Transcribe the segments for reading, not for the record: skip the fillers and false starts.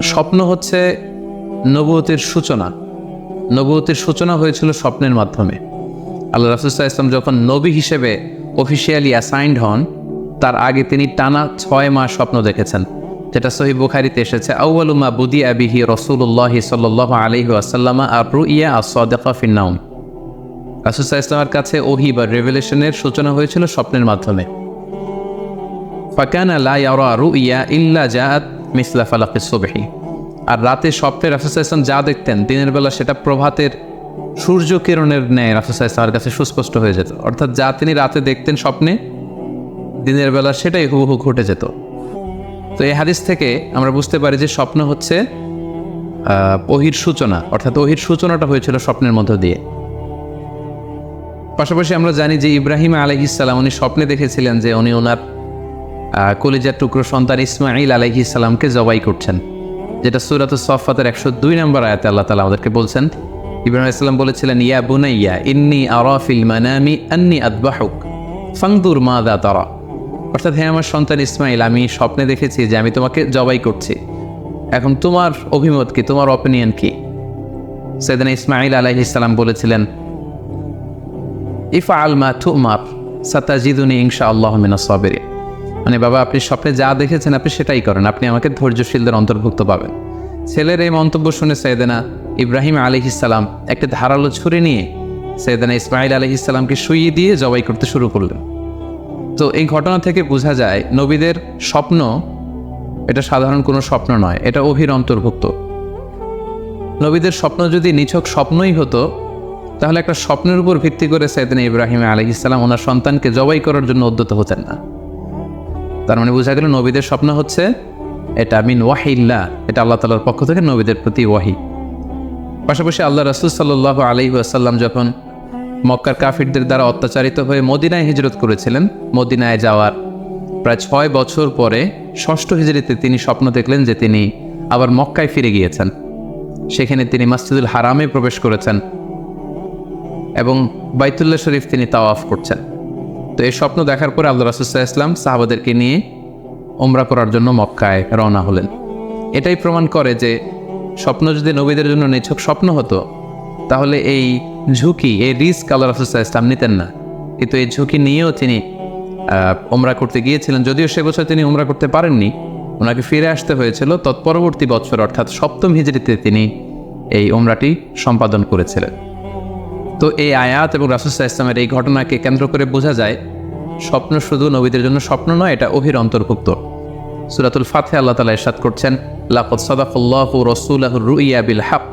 স্বপ্ন হচ্ছে নবুয়তের সূচনা। নবুয়তের সূচনা হয়েছিল স্বপ্নের মাধ্যমে। আল্লাহ রাসূল সাল্লাল্লাহু আলাইহি ওয়াসাল্লাম যখন নবী হিসেবে অফিসিয়ালি অ্যাসাইন্ড হন, তার আগে তিনি টানা 6 মাস স্বপ্ন দেখেছেন, যেটা সহিহ বুখারীতে এসেছে। আউয়ালু মা বুদিআ বিহি রাসূলুল্লাহি সাল্লাল্লাহু আলাইহি ওয়াসাল্লাম আর-রুইয়া আস-সাদিকা ফিন-নাওম। রাসূল সাল্লাল্লাহু আলাইহি ওয়াসাল্লামের কাছে ওহী বা রেভেলেশনের সূচনা হয়েছিল স্বপ্নের মাধ্যমে। ফাকানা লা ইয়ারা রুইয়া ইল্লা জাআত মিসলা ফালাকিস সুবহি। আর রাতে স্বপ্নে রাসূল সাল্লাল্লাহু আলাইহি ওয়াসাল্লাম যা দেখতেন, দিনের বেলা সেটা প্রভাতের সূর্য কিরণের ন্যায় রাসূল সাল্লাল্লাহু আলাইহি ওয়াসাল্লামের কাছে সুস্পষ্ট হয়ে যেত। অর্থাৎ যা তিনি রাতে দেখতেন স্বপ্নে, দিনের বেলা সেটাই হুবহু ঘটে যেত। তো এই হাদিস থেকে আমরা বুঝতে পারি যে স্বপ্ন হচ্ছে ওহীর সূচনা, অর্থাৎ ওহীর সূচনাটা হয়েছিল স্বপ্নের মধ্য দিয়ে। পাশাপাশি আমরা জানি যে ইব্রাহিম আলাইহিস সালাম উনি স্বপ্নে দেখেছিলেন যে উনি ওনার কলিজার টুকরো সন্তান ইসমাঈল আলাইহিস সালামকে জবাই করছেন, যেটা সূরাতুস সাফফাতের 102 নম্বর আয়াতে আল্লাহ তাআলা আমাদেরকে বলছেন। ইব্রাহিম আলাইহিস সালাম বলেছিলেন, ইয়া বুনাইয়া ইন্নী আরা ফিল মানামি আন্নী আযবাহুক ফানজুর মাযা তারা। অর্থাৎ হে আমার সন্তান ইসমাঈল, আমি স্বপ্নে দেখেছি যে আমি তোমাকে জবাই করছি, এখন তোমার অভিমত কি, তোমার অপিনিয়ন কি? সাইয়েদনা ইসমাঈল আলাইহিস সালাম বলেছিলেন, ইফআল মা তুমার সাতাজিদুনি ইনশাআল্লাহু মিনাস সাবিরিন। মানে বাবা, আপনি স্বপ্নে যা দেখেছেন আপনি সেটাই করেন, আপনি আমাকে ধৈর্যশীলদের অন্তর্ভুক্ত পাবেন। ছেলের এই মন্তব্য শুনে সাইয়েদনা ইব্রাহিম আলাইহিস সালাম একটা ধারালো ছুরি নিয়ে সাইয়েদনা ইসমাঈল আলাইহিস সালামকে শুইয়ে দিয়ে জবাই করতে শুরু করলেন। তো এই ঘটনা থেকে বোঝা যায় নবীদের স্বপ্ন এটা সাধারণ কোনো স্বপ্ন নয়, এটা ওহীর অন্তর্ভুক্ত। নবীদের স্বপ্ন যদি নিছক স্বপ্নই হতো, তাহলে একটা স্বপ্নের উপর ভিত্তি করে সাইয়েদনা ইব্রাহিম আলাইহিস সালাম ওনার সন্তানকে জবাই করার জন্য উদ্যত হতেন না। তার মানে বোঝা গেল নবীদের স্বপ্ন হচ্ছে এটা মিন ওয়াহিল্লাহ, এটা আল্লাহ তাআলার পক্ষ থেকে নবীদের প্রতি ওয়াহি। পাশাপাশি আল্লাহ রাসূল সাল্লাল্লাহু আলাইহি ওয়াসাল্লাম যখন মক্কার কাফিরদের দ্বারা অত্যাচারিত হয়ে মদিনায় হিজরত করেছিলেন, মদিনায় যাওয়ার প্রায় 6 বছর পরে 6ষ্ঠ হিজরিতে তিনি স্বপ্ন দেখলেন যে তিনি আবার মক্কায় ফিরে গিয়েছেন। সেখানে তিনি মসজিদুল হারামে প্রবেশ করেছেন এবং বাইতুল্লাহ শরীফ তিনি তাওয়াফ করছেন। তো এই স্বপ্ন দেখার পরে আল্লাহ রাসূল সাল্লাল্লাহু আলাইহি ওয়াসাল্লাম সাহাবাদেরকে নিয়ে উমরা করার জন্য মক্কায় রওনা হলেন। এটাই প্রমাণ করে যে স্বপ্ন যদি নবীদের জন্য নিছক স্বপ্ন হতো, তাহলে এই ঝুঁকি, এই রিস্ক আল্লাহ রাসূল সাল্লাল্লাহু আলাইহি ওয়াসাল্লাম নিতেন না। কিন্তু এই ঝুঁকি নিয়েও তিনি উমরা করতে গিয়েছিলেন। যদিও সে বছর তিনি উমরা করতে পারেননি, ওনাকে ফিরে আসতে হয়েছিল তৎপরবর্তী বছর অর্থাৎ 7ম হিজরিতে তিনি এই উমরাটি সম্পাদন করেছিলেন। তো এই আয়াত এবং রাসূল সাল্লাল্লাহু আলাইহি ওয়াসাল্লামের এই ঘটনাকে কেন্দ্র করে বোঝা যায় স্বপ্ন শুধু নবীদের জন্য স্বপ্ন নয়, এটা ওহীর অন্তর্ভুক্ত। সূরাতুল ফাতিহা আল্লাহ তাআলা ইরশাদ করছেন, লাকাদ সাদাকাল্লাহু রাসূলাহু রুইয়া বিল হক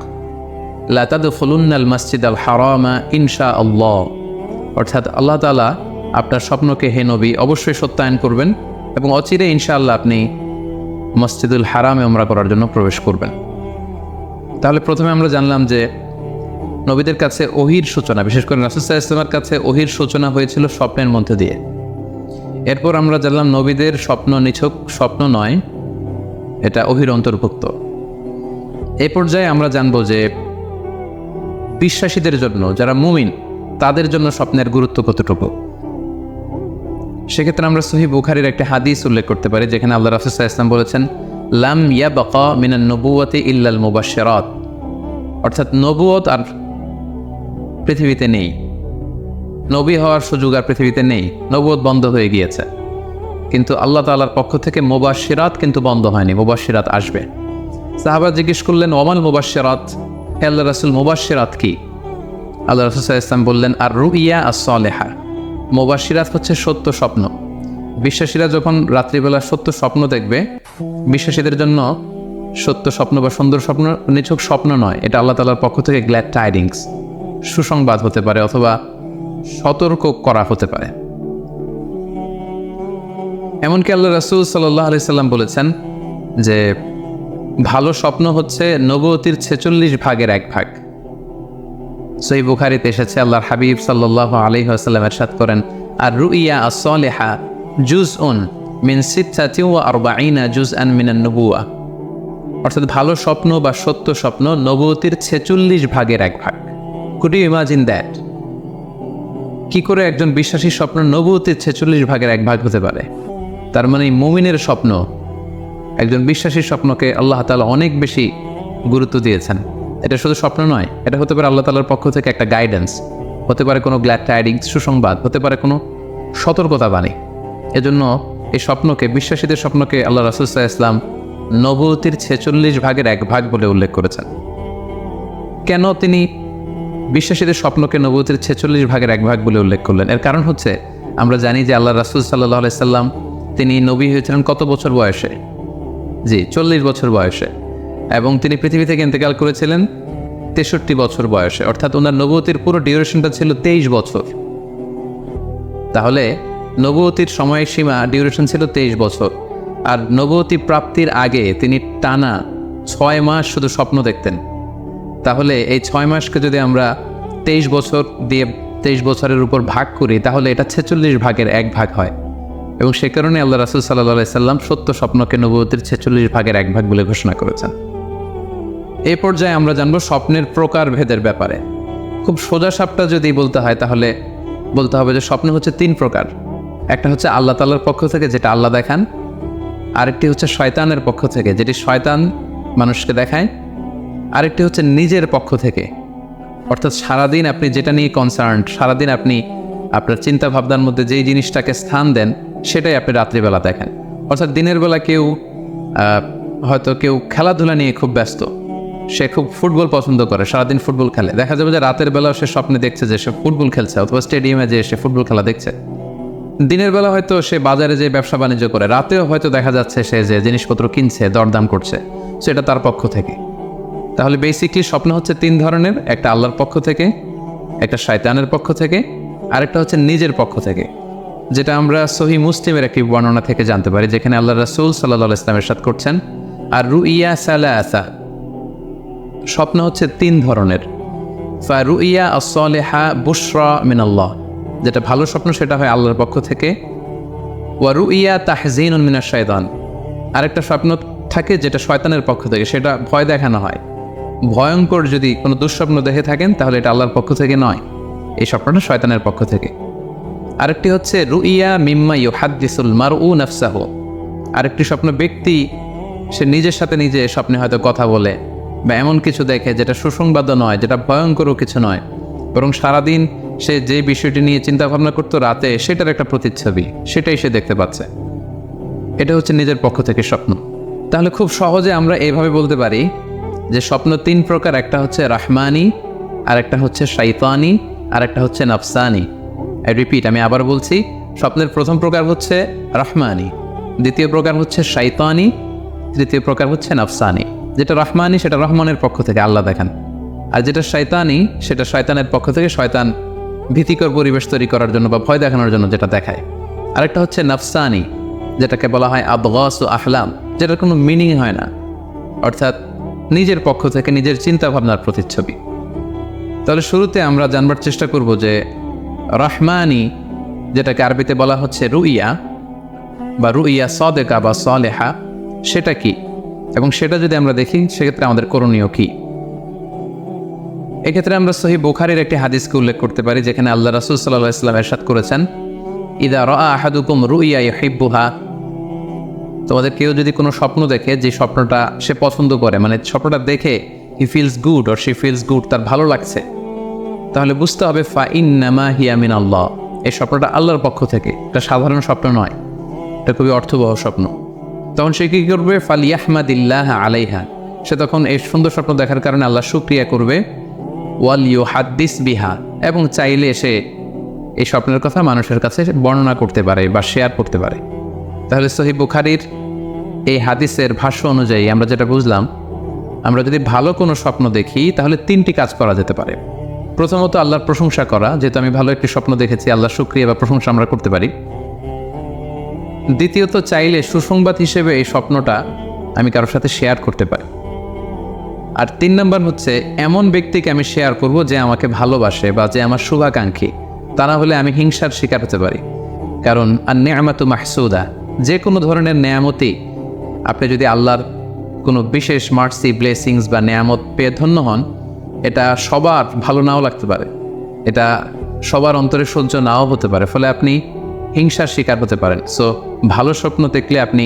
লা তাদখুলুন্নাল মাসজিদাল হারামা ইনশাআল্লাহ। অর্থাৎ আল্লাহ তাআলা আপনার স্বপ্নকে হে নবী অবশ্যই সত্যায়ন করবেন এবং অচিরে ইনশাআল্লাহ আপনি মসজিদুল হারামে উমরা করার জন্য প্রবেশ করবেন। তাহলে প্রথমে আমরা জানলাম যে নবীদের কাছে ওহীর সূচনা, বিশেষ করে রাসূল সাল্লাল্লাহু আলাইহি ওয়াসাল্লামের কাছে ওহীর সূচনা হয়েছিল স্বপ্নের মধ্যে দিয়ে। এরপর আমরা জানলাম নবীদের স্বপ্ন নিছক স্বপ্ন নয়, এটা ওহীর অন্তর্ভুক্ত। এই পর্যায়ে আমরা জানব যে বিশ্বাসীদের জন্য, যারা মুমিন, তাদের জন্য স্বপ্নের গুরুত্ব কতটুকু। সেক্ষেত্রে আমরা সহিহ বুখারীর একটা হাদিস উল্লেখ করতে পারি, যেখানে আল্লাহ রাসূল সাল্লাল্লাহু আলাইহি ওয়াসাল্লাম বলেছেন, লাম ইয়াবকা মিনান নবুওয়াতি ইল্লাল মুবাশশিরাত। অর্থাৎ নবুয়ত আর পৃথিবীতে নেই, নবী হওয়ার সুযোগ আর পৃথিবীতে নেই, নবুয়ত বন্ধ হয়ে গিয়েছে। কিন্তু আল্লাহ তাআলার পক্ষ থেকে মুবাশশিরাত কিন্তু বন্ধ হয়নি, মুবাশশিরাত আসবে। সাহাবা জিজ্ঞেস করলেন, ওমাল মুবাশশিরাত, হে আল্লাহ রাসূল মুবাশশিরাত কি? আল্লাহ রাসূল সাল্লাল্লাহু আলাইহি ওয়াসাল্লাম বললেন, আর রুইয়া আস-সালিহা। মুবাশশিরাত হচ্ছে সত্য স্বপ্ন। বিশ্বাসীরা যখন রাত্রিবেলা সত্য স্বপ্ন দেখবে, বিশ্বাসীদের জন্য সত্য স্বপ্ন বা সুন্দর স্বপ্ন নিছক স্বপ্ন নয়, এটা আল্লাহ তাআলার পক্ষ থেকে গ্ল্যাড টাইডিংস, সুসংবাদ হতে পারে অথবা সতর্ক করা হতে পারে। এমনকি আল্লাহ রাসূল সাল্লাল্লাহু আলাইহি সাল্লাম বলেছেন যে ভালো স্বপ্ন হচ্ছে নবুয়তির 46 ভাগের 1 ভাগ। সহিহ বুখারীতে এসেছে, আল্লাহর হাবিব সাল্লাল্লাহু আলাইহি ওয়াসাল্লাম ইরশাদ করেন, আর রুইয়া আস-সালিহা জুজউন মিন 46 জুজআন মিনান নবুওয়া। অর্থাৎ ভালো স্বপ্ন বা সত্য স্বপ্ন নবুয়তির 46 ভাগের 1 ভাগ। Could you imagine that? কি করে একজন বিশ্বাসীর স্বপ্ন নবুয়তির 46 ভাগের 1 ভাগ হতে পারে? তার মানে মুমিনের স্বপ্ন একজন বিশ্বাসীর স্বপ্নকে আল্লাহ তাআলা অনেক বেশি গুরুত্ব দিয়েছেন। এটা শুধু স্বপ্ন নয়, এটা হতে পারে আল্লাহ তাআলার পক্ষ থেকে একটা গাইডেন্স, হতে পারে কোনো গ্ল্যাড টাইডিংস, সুসংবাদ, হতে পারে কোনো সতর্কতা বাণী। এজন্য এই স্বপ্নকে, বিশ্বাসীদের স্বপ্নকে আল্লাহ রাসূল সাল্লাল্লাহু আলাইহি ওয়াসাল্লাম নবুয়তির 46 ভাগের 1 ভাগ বলে উল্লেখ করেছেন। কেন তিনি বিশ্বাসীদের স্বপ্নকে নবুয়তির 46 ভাগের 1 ভাগ বলে উল্লেখ করলেন? এর কারণ হচ্ছে, আমরা জানি যে আল্লাহ রাসূল সাল্লাল্লাহু আলাইহি সাল্লাম তিনি নবী হয়েছিলেন কত বছর বয়সে? জি, 40 বছর বয়সে। এবং তিনি পৃথিবী থেকে ইন্তেকাল করেছিলেন 63 বছর বয়সে, অর্থাৎ ওনার নবুয়তির পুরো ডিউরেশনটা ছিল 23 বছর। তাহলে নবুয়তির সময়সীমা ডিউরেশন ছিল 23 বছর। আর নবুয়তি প্রাপ্তির আগে তিনি টানা 6 মাস শুধু স্বপ্ন দেখতেন। তাহলে এই 6 মাসকে যদি আমরা 23 বছর দিয়ে 23 বছরের উপর ভাগ করি, তাহলে এটা 46 ভাগের 1 ভাগ হয়। এবং সে কারণে আল্লাহ রাসূল সাল্লাল্লাহু আলাইহি সাল্লাম সত্য স্বপ্নকে নবুয়তির 46 ভাগের 1 ভাগ বলে ঘোষণা করেছেন। এই পর্যায়ে আমরা জানবো স্বপ্নের প্রকারভেদের ব্যাপারে। খুব সোজা সাপটা যদি বলতে হয়, তাহলে বলতে হবে যে স্বপ্ন হচ্ছে 3 প্রকার। একটা হচ্ছে আল্লাহ তাআলার পক্ষ থেকে, যেটা আল্লাহ দেখান। আরেকটি হচ্ছে শয়তানের পক্ষ থেকে, যেটি শয়তান মানুষকে দেখায়। আরেকটি হচ্ছে নিজের পক্ষ থেকে, অর্থাৎ সারাদিন আপনি যেটা নিয়ে কনসার্নড, সারাদিন আপনি আপনার চিন্তা ভাবনার মধ্যে যেই জিনিসটাকে স্থান দেন, সেটাই আপনি রাত্রিবেলা দেখেন। অর্থাৎ দিনের বেলা হয়তো কেউ খেলাধুলা নিয়ে খুব ব্যস্ত, সে খুব ফুটবল পছন্দ করে, সারাদিন ফুটবল খেলে। দেখা যাবে যে রাতের বেলাও সে স্বপ্নে দেখছে যে সে ফুটবল খেলছে, অথবা স্টেডিয়ামে যে সে ফুটবল খেলা দেখছে। দিনের বেলা হয়তো সে বাজারে যে ব্যবসা বাণিজ্য করে, রাতেও হয়তো দেখা যাচ্ছে সে যে জিনিসপত্র কিনছে, দরদাম করছে, সেটা তার পক্ষ থেকে। তাহলে বেসিকলি স্বপ্ন হচ্ছে 3 ধরনের। একটা আল্লাহর পক্ষ থেকে, একটা শয়তানের পক্ষ থেকে, আরেকটা হচ্ছে নিজের পক্ষ থেকে, যেটা আমরা সহিহ মুসলিমের একটি বর্ণনা থেকে জানতে পারি, যেখানে আল্লাহ রাসূল সাল্লাল্লাহু আলাইহি ওয়াসাল্লাম ইরশাদ করছেন, আর রুইয়া সালাসা, স্বপ্ন হচ্ছে 3 ধরনের। ফারুইয়া আস-সালিহা বুশরা মিনাল্লাহ, যেটা ভালো স্বপ্ন সেটা হয় আল্লাহর পক্ষ থেকে। ওয়া রুইয়া তাহজিনুন মিনাশ শাইতান, আরেকটা স্বপ্ন থাকে যেটা শয়তানের পক্ষ থেকে, সেটা ভয় দেখানো হয়। ভয়ঙ্কর যদি কোনো দুঃস্বপ্ন দেখে থাকেন, তাহলে এটা আল্লাহর পক্ষ থেকে নয়, এই স্বপ্নটা শয়তানের পক্ষ থেকে। আরেকটি হচ্ছে রুইয়া মিম্মা ইউহাদ্দিসুল মারউ নাফসাহু, আরেকটি স্বপ্ন ব্যক্তি সে নিজের সাথে নিজে স্বপ্নে হয়তো কথা বলে বা এমন কিছু দেখে যেটা সুসংবাদও নয়, যেটা ভয়ঙ্করও কিছু নয়, বরং সারাদিন সে যে বিষয়টি নিয়ে চিন্তা ভাবনা করতো, রাতে সেটার একটা প্রতিচ্ছবি, সেটাই সে দেখতে পাচ্ছে। এটা হচ্ছে নিজের পক্ষ থেকে স্বপ্ন। তাহলে খুব সহজে আমরা এইভাবে বলতে পারি যে স্বপ্ন 3 প্রকার। একটা হচ্ছে রাহমানি, আরেকটা হচ্ছে শাইতানি, আরেকটা হচ্ছে নাফসানি। রিপিট, আমি আবার বলছি, স্বপ্নের প্রথম প্রকার হচ্ছে রাহমানি, দ্বিতীয় প্রকার হচ্ছে শাইতানি, তৃতীয় প্রকার হচ্ছে নাফসানি। যেটা রাহমানি সেটা রহমানের পক্ষ থেকে, আল্লাহ দেখান। আর যেটা শয়তানি সেটা শয়তানের পক্ষ থেকে, শয়তান ভীতিকর পরিবেশ তৈরি করার জন্য বা ভয় দেখানোর জন্য যেটা দেখায়। আরেকটা হচ্ছে নাফসানি, যেটাকে বলা হয় আবগাসু আহলাম, যেটার কোনো মিনিং হয় না, অর্থাৎ নিজের পক্ষ থেকে নিজের চিন্তা ভাবনার প্রতিচ্ছবি। তাহলে শুরুতে আমরা জানবার চেষ্টা করব যে রহমানি, যেটাকে আরবিতে বলা হচ্ছে রুইয়া বা রুইয়া সাদেকা বা সালেহা, সেটা কি, এবং সেটা যদি আমরা দেখি সেক্ষেত্রে আমাদের করণীয় কি। এক্ষেত্রে আমরা সহিহ বুখারীর একটি হাদিসকে উল্লেখ করতে পারি, যেখানে আল্লাহ রাসূল সাল্লাল্লাহু আলাইহি ওয়াসাল্লাম ইরশাদ করেছেন, ইযা রাআ আহাদুকুম রুইয়া ইউহিব্বুহা, তোমাদের কেউ যদি কোনো স্বপ্ন দেখে যে স্বপ্নটা সে পছন্দ করে, মানে স্বপ্নটা দেখে he feels good or she feels good, তার ভালো লাগছে, তাহলে বুঝতে হবে ফা ইন্নামা হিয়া মিনাল্লাহ, এই স্বপ্নটা আল্লাহর পক্ষ থেকে, এটা সাধারণ স্বপ্ন নয়, এটা খুবই অর্থবহ স্বপ্ন। তখন সে কী করবে? ফালিয়াহমাদিল্লাহ আলাইহা, সে তখন এই সুন্দর স্বপ্ন দেখার কারণে আল্লাহ শুকরিয়া করবে। ওয়াল ইউহাদ্দিস বিহা, এবং চাইলে সে এই স্বপ্নের কথা মানুষের কাছে বর্ণনা করতে পারে বা শেয়ার করতে পারে। তাহলে সহিহ বুখারীর এই হাদিসের ভাষ্য অনুযায়ী আমরা যেটা বুঝলাম, আমরা যদি ভালো কোনো স্বপ্ন দেখি তাহলে 3টি কাজ করা যেতে পারে। প্রথমত আল্লাহর প্রশংসা করা, যেহেতু আমি ভালো একটি স্বপ্ন দেখেছি, আল্লাহর শুকরিয়া বা প্রশংসা আমরা করতে পারি। দ্বিতীয়ত চাইলে সুসংবাদ হিসেবে এই স্বপ্নটা আমি কারোর সাথে শেয়ার করতে পারি। আর 3 নম্বর হচ্ছে এমন ব্যক্তিকে আমি শেয়ার করব যে আমাকে ভালোবাসে বা যে আমার শুভাকাঙ্ক্ষী, তা না হলে আমি হিংসার শিকার হতে পারি। কারণ আন-নি'মাতু মাহসুদা, যে কোনো ধরনের নেয়ামতই, আপনি যদি আল্লাহর কোনো বিশেষ মার্সি, ব্লেসিংস বা নেয়ামত পেয়ে ধন্য হন, এটা সবার ভালো নাও লাগতে পারে, এটা সবার অন্তরে সহ্য নাও হতে পারে, ফলে আপনি হিংসার শিকার হতে পারেন। সো ভালো স্বপ্ন দেখলে আপনি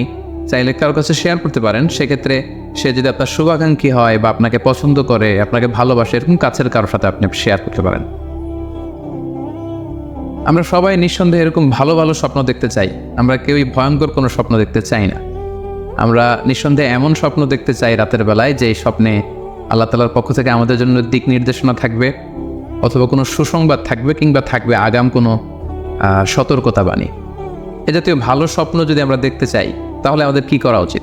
চাইলে কারোর কাছে শেয়ার করতে পারেন। সেক্ষেত্রে সে যদি আপনার শুভাকাঙ্ক্ষী হয় বা আপনাকে পছন্দ করে, আপনাকে ভালোবাসে, এরকম কাছের কারোর সাথে আপনি শেয়ার করতে পারেন। আমরা সবাই নিঃসন্দেহে এরকম ভালো ভালো স্বপ্ন দেখতে চাই। আমরা কেউই ভয়ঙ্কর কোনো স্বপ্ন দেখতে চাই না। আমরা নিঃসন্দেহে এমন স্বপ্ন দেখতে চাই রাতের বেলায় যে এই স্বপ্নে আল্লাহ তাআলার পক্ষ থেকে আমাদের জন্য দিক নির্দেশনা থাকবে, অথবা কোনো সুসংবাদ থাকবে, কিংবা থাকবে আগাম কোনো সতর্কতা বাণী। এ জাতীয় ভালো স্বপ্ন যদি আমরা দেখতে চাই তাহলে আমাদের কি করা উচিত?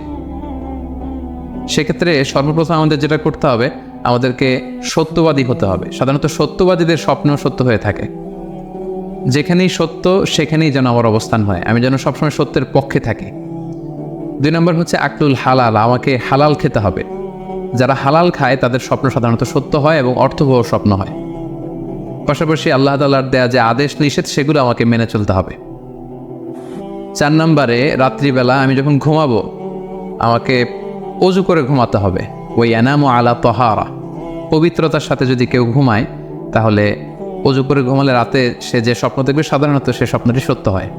সেক্ষেত্রে সর্বপ্রথম আমাদের যেটা করতে হবে, আমাদেরকে সত্যবাদী হতে হবে। সাধারণত সত্যবাদীদের স্বপ্ন সত্য হয়ে থাকে। যেখানেই সত্য সেখানেই যেন আমার অবস্থান হয়, আমি যেন সবসময় সত্যের পক্ষে থাকি। 2 নম্বর হচ্ছে আকলুল হালাল, আমাকে হালাল খেতে হবে। যারা হালাল খায় তাদের স্বপ্ন সাধারণত সত্য হয় এবং অর্থবহ স্বপ্ন হয়। পাশাপাশি আল্লাহ তাআলার দেয়া যে আদেশ নিষেধ সেগুলো আমাকে মেনে চলতে হবে। 4 নম্বরে রাত্রিবেলা আমি যখন ঘুমাবো আমাকে অজু করে ঘুমাতে হবে। ওই ইয়ানামু আলা তাহারা, পবিত্রতার সাথে যদি কেউ ঘুমায় তাহলে অজু করে ঘুমালে রাতে সে যে স্বপ্ন দেখবে সাধারণত সে স্বপ্নটি সত্য হয়।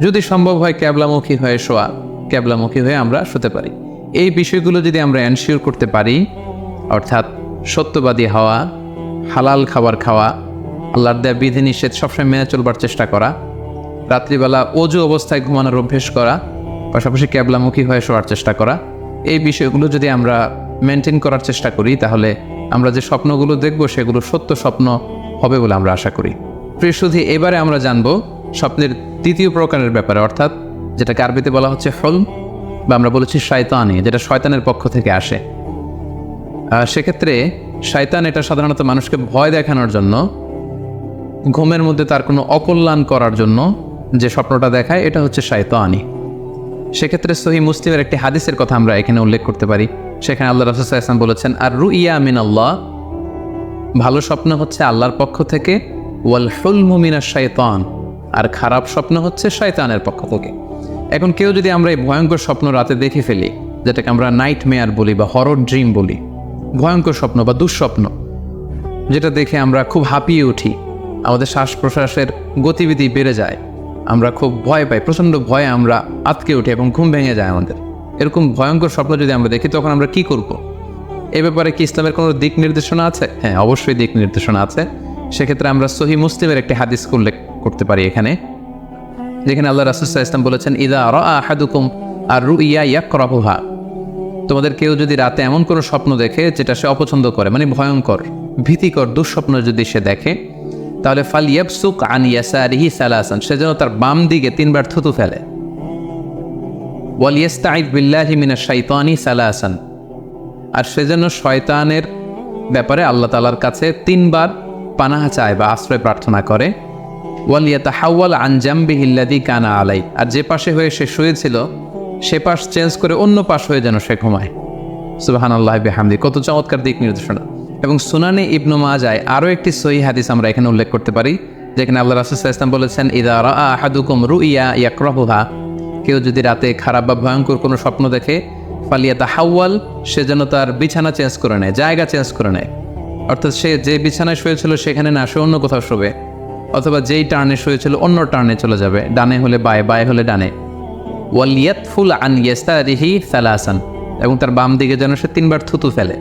যদি সম্ভব হয় ক্যাবলামুখী হয়ে শোয়া, ক্যাবলামুখী হয়ে আমরা শুতে পারি। এই বিষয়গুলো যদি আমরা এনশিওর করতে পারি, অর্থাৎ সত্যবাদী হওয়া, হালাল খাবার খাওয়া, আল্লাহর দেয়া বিধিনিষেধ সবসময় মেনে চলবার চেষ্টা করা, রাত্রিবেলা অজু অবস্থায় ঘুমানোর অভ্যেস করা, পাশাপাশি ক্যাবলামুখী হয়ে শোয়ার চেষ্টা করা, এই বিষয়গুলো যদি আমরা মেনটেন করার চেষ্টা করি তাহলে আমরা যে স্বপ্নগুলো দেখব সেগুলো সত্য স্বপ্ন হবে বলে আমরা আশা করি। প্রিয় সুধী, এবারে আমরা জানব স্বপ্নের দ্বিতীয় প্রকারের ব্যাপারে, অর্থাৎ যেটাকে আরবিতে বলা হচ্ছে হলম, বা আমরা বলেছি শয়তানি, যেটা শয়তানের পক্ষ থেকে আসে। সেক্ষেত্রে শয়তান এটা সাধারণত মানুষকে ভয় দেখানোর জন্য, ঘুমের মধ্যে তার কোনো অকল্যাণ করার জন্য যে স্বপ্নটা দেখায়, এটা হচ্ছে শয়তানি। সেক্ষেত্রে সহিহ মুসলিমের একটি হাদিসের কথা আমরা এখানে উল্লেখ করতে পারি। সেখানে আল্লাহ রাসূল সাল্লাল্লাহু আলাইহি ওয়াসাল্লাম বলেছেন, আর রুইয়া মিনাল্লাহ, ভালো স্বপ্ন হচ্ছে আল্লাহর পক্ষ থেকে, ওয়াল হুলমু মিনাশ শাইতান, আর খারাপ স্বপ্ন হচ্ছে শয়তানের পক্ষ থেকে। এখন কেউ যদি আমরা এই ভয়ঙ্কর স্বপ্ন রাতে দেখে ফেলি, যেটাকে আমরা নাইট মেয়ার বলি বা হরর ড্রিম বলি, ভয়ঙ্কর স্বপ্ন বা দুঃস্বপ্ন, যেটা দেখে আমরা খুব হাঁপিয়ে উঠি, আমাদের শ্বাস প্রশ্বাসের গতিবিধি বেড়ে যায়, আমরা খুব ভয় পাই, প্রচণ্ড ভয়ে আমরা আতকে উঠি এবং ঘুম ভেঙে যায় আমাদের, এরকম ভয়ঙ্কর স্বপ্ন যদি আমরা দেখি তখন আমরা কি করব? এ ব্যাপারে কি ইসলামের কোনো দিক নির্দেশনা আছে? হ্যাঁ, অবশ্যই দিক নির্দেশনা আছে। সেক্ষেত্রে আমরা সহিহ মুসলিমের একটি হাদিস উল্লেখ করতে পারি এখানে, যেখানে আল্লাহ রাসূল সাল্লাল্লাহু আলাইহি ওয়াসাল্লাম বলেছেন, ইযা রাআ আহাদুকুম আর-রুইয়া ইয়াকরাহুহা, তোমাদের কেউ যদি রাতে এমন কোনো স্বপ্ন দেখে যেটা সে অপছন্দ করে, মানে ভয়ঙ্কর, ভীতিকর দুঃস্বপ্ন যদি সে দেখে, তাহলে ফালইয়াবসুক আন ইয়াসারিহি সালাসান, সে যেন তার বাম দিকে 3 বার থুতু ফেলে। ওয়ালিয়াস্তাইয বিল্লাহি মিনাশ শাইতানি সালাসান, আর সে যেন শয়তানের ব্যাপারে আল্লাহ তাআলার কাছে 3 বার পানাহ চায় বা আশ্রয় প্রার্থনা করে। ওয়ালিয়াতাহাওয়াল আন জামবিহি আল্লাযী কানা আলাই, আর যে পাশে হয়ে সে শুয়েছিল সে পাশ চেঞ্জ করে অন্য পাশ হয়ে যেন সে ঘুমায়। সুবহানাল্লাহি বিহামদি, কত চমৎকার দিক নির্দেশনা। এবং সুনানে ইবনু মাজায় আরও একটি সহিহ হাদিস আমরা এখানে উল্লেখ করতে পারি, যেখানে আল্লাহ রাসূল সাল্লাল্লাহু আলাইহি ওয়াসাল্লাম বলেছেন, ইযা রাআ আহাদুকুম রুইয়া ইয়াকরাহুহা, কেউ যদি রাতে খারাপ বা ভয়ঙ্কর কোনো স্বপ্ন দেখে, ফালিয়াতাহাওয়াল, সে যেন তার বিছানা চেঞ্জ করে নেয়, জায়গা চেঞ্জ করে নেয়। অর্থাৎ সে যে বিছানায় শুয়েছিল সেখানে না, সে অন্য কোথাও শোবে, অথবা যেই টার্নে শুয়েছিল অন্য টার্নে চলে যাবে, ডানে হলে বায়ে, বায়ে হলে ডানে। ওয়ালিয়াতফুল আন ইয়াসারিহি সালাসান, এবং তার বাম দিকে যেন সে 3 বার থুতু ফেলে।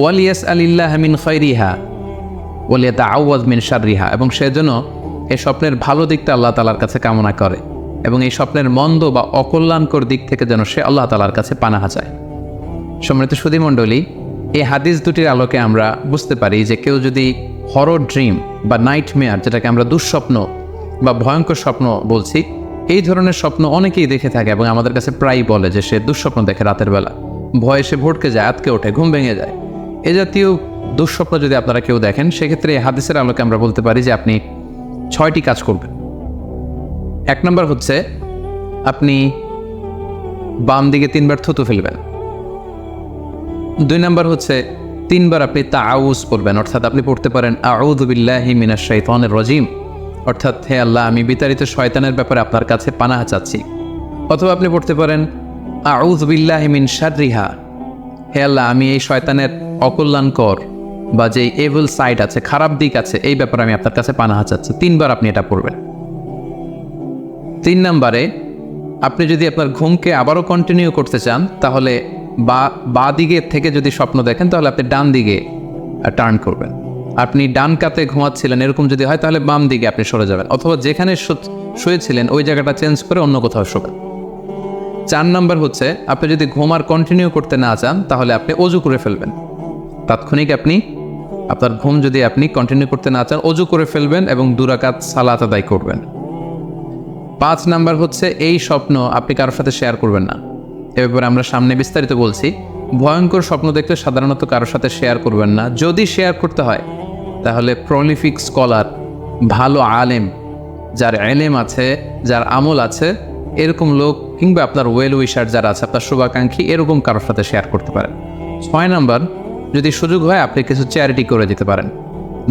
ওয়ালিয়াসআলিল্লাহ মিন খায়রিহা ওয়ালিয়াতাআওয়ায মিন শাররিহা, এবং সে যেন এই স্বপ্নের ভালো দিকটা আল্লাহ তাআলার কাছে কামনা করে, এবং এই স্বপ্নের মন্দ বা অকল্যাণকর দিক থেকে যেন সে আল্লাহ তাআলার কাছে পানাহ চায়। সম্মানিত সুধী মণ্ডলী, এই হাদিস দুটির আলোকে আমরা বুঝতে পারি যে কেউ যদি হরর ড্রিম বা নাইট মেয়ার, যেটাকে আমরা দুঃস্বপ্ন বা ভয়ঙ্কর স্বপ্ন বলছি, এই ধরনের স্বপ্ন অনেকেই দেখে থাকে এবং আমাদের কাছে প্রায়ই বলে যে সে দুঃস্বপ্ন দেখে রাতের বেলা, ভয়ে সে ভটকে যায়, আতকে ওঠে, ঘুম ভেঙে যায়। এ জাতীয় দুঃস্বপ্ন যদি আপনারা কেউ দেখেন, সেক্ষেত্রে এই হাদিসের আলোকে আমরা বলতে পারি যে আপনি 6টি কাজ করবেন। 1 নম্বর হচ্ছে আপনি বাম দিকে 3 বার থুতু ফেলবেন। 2 নম্বর হচ্ছে 3 বার আপনি তাআউয পড়বেন, অর্থাৎ আপনি পড়তে পারেন আউযু বিল্লাহি মিনাশ শাইতানির রাজিম, অর্থাৎ হে আল্লাহ, আমি বিতাড়িত শয়তানের ব্যাপারে আপনার কাছে পানাহ চাচ্ছি। অথবা আপনি পড়তে পারেন আউযু বিল্লাহি মিন শাররিহা, হে আল্লাহ, আমি এই শয়তানের অকল্যাণকর বা যে এভিল সাইড আছে, খারাপ দিক আছে, এই ব্যাপারে আমি আপনার কাছে পানাহ চাচ্ছি। 3 বার আপনি এটা পড়বেন। 3 নম্বরে আপনি যদি আপনার ঘুমকে আবারও কন্টিনিউ করতে চান তাহলে বা দিকে থেকে যদি স্বপ্ন দেখেন তাহলে আপনি ডান দিকে টার্ন করবেন। আপনি ডান কাতে ঘুমাচ্ছিলেন এরকম যদি হয় তাহলে বাম দিকে আপনি সরে যাবেন, অথবা যেখানে শুয়েছিলেন ওই জায়গাটা চেঞ্জ করে অন্য কোথাও শোবেন। 4 নাম্বার হচ্ছে আপনি যদি ঘুম আর কন্টিনিউ করতে না চান তাহলে আপনি অজু করে ফেলবেন। তাৎক্ষণিক আপনি আপনার ঘুম যদি আপনি কন্টিনিউ করতে না চান অজু করে ফেলবেন এবং 2 রাকাত সালাত আদায় করবেন। 5 নাম্বার হচ্ছে এই স্বপ্ন আপনি কারোর সাথে শেয়ার করবেন না। এ ব্যাপারে আমরা সামনে বিস্তারিত বলছি। ভয়ঙ্কর স্বপ্ন দেখলে সাধারণত কারোর সাথে শেয়ার করবেন না। যদি শেয়ার করতে হয় তাহলে প্রলিফিক স্কলার, ভালো আলেম, যার এলেম আছে, যার আমল আছে, এরকম লোক কিংবা আপনার ওয়েল উইশার যারা আছে, আপনার শুভাকাঙ্ক্ষী, এরকম কারোর সাথে শেয়ার করতে পারেন। 6 নাম্বার, যদি সুযোগ হয় আপনি কিছু চ্যারিটি করে দিতে পারেন,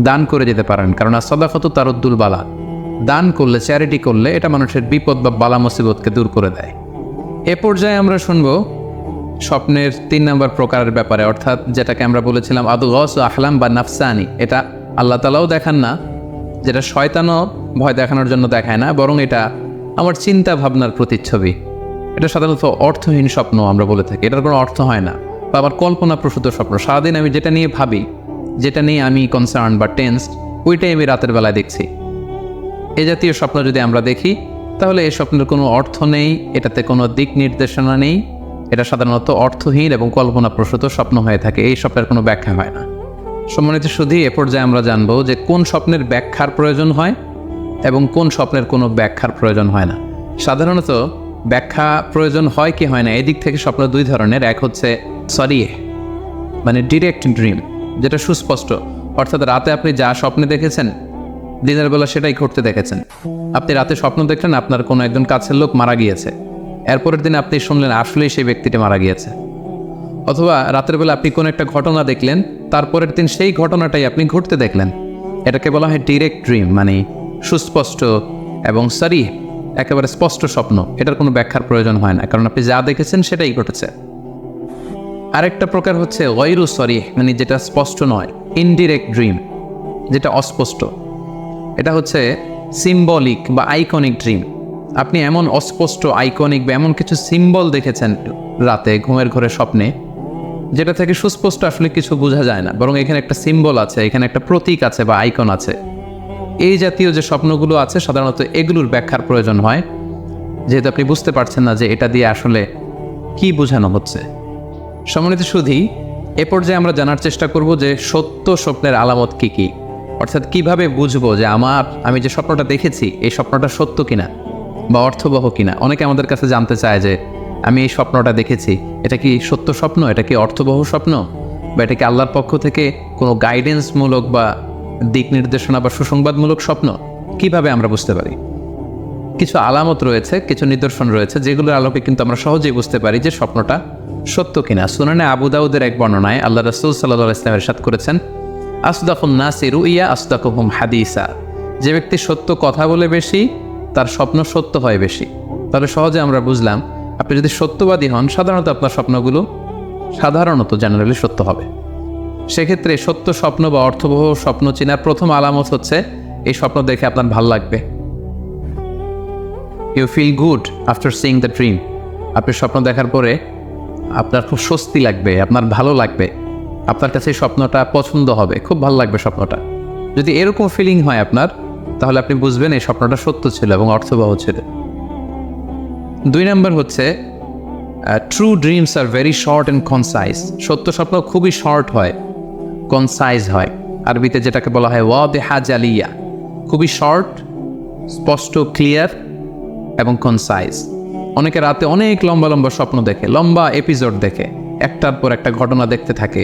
দান করে দিতে পারেন, কারণ সাদাকাতু তারুদ্দুল বালা, দান করলে, চ্যারিটি করলে এটা মানুষের বিপদ বা বালা মুসিবতকে দূর করে দেয়। এ পর্যায়ে আমরা শুনবো স্বপ্নের 3 নম্বর প্রকারের ব্যাপারে, অর্থাৎ যেটাকে আমরা বলেছিলাম আদগাস আহলাম বা নাফসানি। এটা আল্লাহ তাআলাও দেখান না, যেটা শয়তানও ভয় দেখানোর জন্য দেখায় না, বরং এটা আমার চিন্তা ভাবনার প্রতিচ্ছবি। এটা সাধারণত অর্থহীন স্বপ্ন আমরা বলে থাকি, এটার কোনো অর্থ হয় না, বা আবার কল্পনাপ্রসূত স্বপ্ন। সারাদিন আমি যেটা নিয়ে ভাবি, যেটা নিয়ে আমি কনসার্ন বা টেন্সড, ওইটাই আমি রাতের বেলায় দেখছি। এ জাতীয় স্বপ্ন যদি আমরা দেখি তাহলে এই স্বপ্নের কোনো অর্থ নেই, এটাতে কোনো দিক নির্দেশনা নেই, এটা সাধারণত অর্থহীন এবং কল্পনাপ্রসূত স্বপ্ন হয়ে থাকে। এই স্বপ্নের কোনো ব্যাখ্যা হয় না। সম্মানিত শুধু এ পর্যায়ে আমরা জানবো যে কোন স্বপ্নের ব্যাখ্যার প্রয়োজন হয় এবং কোন স্বপ্নের কোনো ব্যাখ্যার প্রয়োজন হয় না। সাধারণত ব্যাখ্যা প্রয়োজন হয় কি হয় না এদিক থেকে স্বপ্ন 2 ধরনের। এক হচ্ছে সরিহ, মানে ডিরেক্ট ড্রিম, যেটা সুস্পষ্ট, অর্থাৎ রাতে আপনি যা স্বপ্নে দেখেছেন দিনের বেলা সেটাই ঘটতে দেখেছেন। আপনি রাতে স্বপ্ন দেখলেন আপনার কোনো একজন কাছের লোক মারা গিয়েছে, এরপরের দিন আপনি শুনলেন আসলেই সেই ব্যক্তিটি মারা গিয়েছে। অথবা রাতের বেলা আপনি কোনো একটা ঘটনা দেখলেন, তারপরের দিন সেই ঘটনাটাই আপনি ঘটতে দেখলেন। এটাকে বলা হয় ডিরেক্ট ড্রিম, মানে সুস্পষ্ট এবং সরিহ, একেবারে স্পষ্ট স্বপ্ন। এটার কোনো ব্যাখ্যার প্রয়োজন হয় না, কারণ আপনি যা দেখেছেন সেটাই ঘটেছে। আরেকটা প্রকার হচ্ছে গায়রু সরিহ, মানে যেটা স্পষ্ট নয়, ইনডিরেক্ট ড্রিম, যেটা অস্পষ্ট। এটা হচ্ছে সিম্বলিক বা আইকনিক ড্রিম। আপনি এমন অস্পষ্ট, আইকনিক বা এমন কিছু সিম্বল দেখেছেন রাতে ঘুমের ঘরে স্বপ্নে, যেটা থেকে সুস্পষ্ট আসলে কিছু বোঝা যায় না, বরং এখানে একটা সিম্বল আছে, এখানে একটা প্রতীক আছে বা আইকন আছে। এই জাতীয় যে স্বপ্নগুলো আছে সাধারণত এগুলোর ব্যাখ্যার প্রয়োজন হয়, যেহেতু আপনি বুঝতে পারছেন না যে এটা দিয়ে আসলে কি বোঝানো হচ্ছে। সম্মানিত সুধী, এ পর্যায়ে আমরা জানার চেষ্টা করব যে সত্য স্বপ্নের আলামত কি কি, অর্থাৎ কিভাবে বুঝবো যে আমি যে স্বপ্নটা দেখেছি এই স্বপ্নটা সত্য কিনা বা অর্থবহ কিনা। অনেকে আমাদের কাছে জানতে চায় যে আমি এই স্বপ্নটা দেখেছি, এটা কি সত্য স্বপ্ন, এটা কি অর্থবহ স্বপ্ন, বা এটা কি আল্লাহর পক্ষ থেকে কোনো গাইডেন্সমূলক বা দিক নির্দেশনা বা সুসংবাদমূলক স্বপ্ন। কিভাবে আমরা বুঝতে পারি? কিছু আলামত রয়েছে, কিছু নিদর্শন রয়েছে, যেগুলোর আলোকে কিন্তু আমরা সহজেই বুঝতে পারি যে স্বপ্নটা সত্য কিনা। সুনানে আবু দাউদের এক বর্ণনায় আল্লাহ রাসূল সাল্লাল্লাহু আলাইহি ওয়াসাল্লাম ইরশাদ করেছেন, আসদাকুন নাসি রুইয়া আসদাকুহুম হাদিসা। যে ব্যক্তি সত্য কথা বলে বেশি, তার স্বপ্ন সত্য হয় বেশি। তাহলে সহজে আমরা বুঝলাম, আপনি যদি সত্যবাদী হন সাধারণত আপনার স্বপ্নগুলো জেনারেলি সত্য হবে। সেক্ষেত্রে সত্য স্বপ্ন বা অর্থবহ স্বপ্ন চেনার প্রথম আলামত হচ্ছে এই স্বপ্ন দেখে আপনার ভালো লাগবে। You feel good after seeing the dream. আপনি স্বপ্ন দেখার পরে আপনার খুব স্বস্তি লাগবে, আপনার ভালো লাগবে, আপনার কাছে এই স্বপ্নটা পছন্দ হবে, খুব ভালো লাগবে স্বপ্নটা। যদি এরকম ফিলিং হয় আপনার, তাহলে আপনি বুঝবেন এই স্বপ্নটা সত্য ছিল এবং অর্থবহ ছিল। 2 নম্বর হচ্ছে true dreams are very short and concise. সত্য স্বপ্ন খুবই শর্ট হয়, কনসাইজ হয়। আরবিতে যেটাকে বলা হয় ওয়াদিহা জালিয়া, খুবই শর্ট, স্পষ্ট, ক্লিয়ার এবং কনসাইজ। অনেকে রাতে অনেক লম্বা লম্বা স্বপ্ন দেখে, লম্বা এপিসোড দেখে, একটার পর একটা ঘটনা দেখতে থাকে,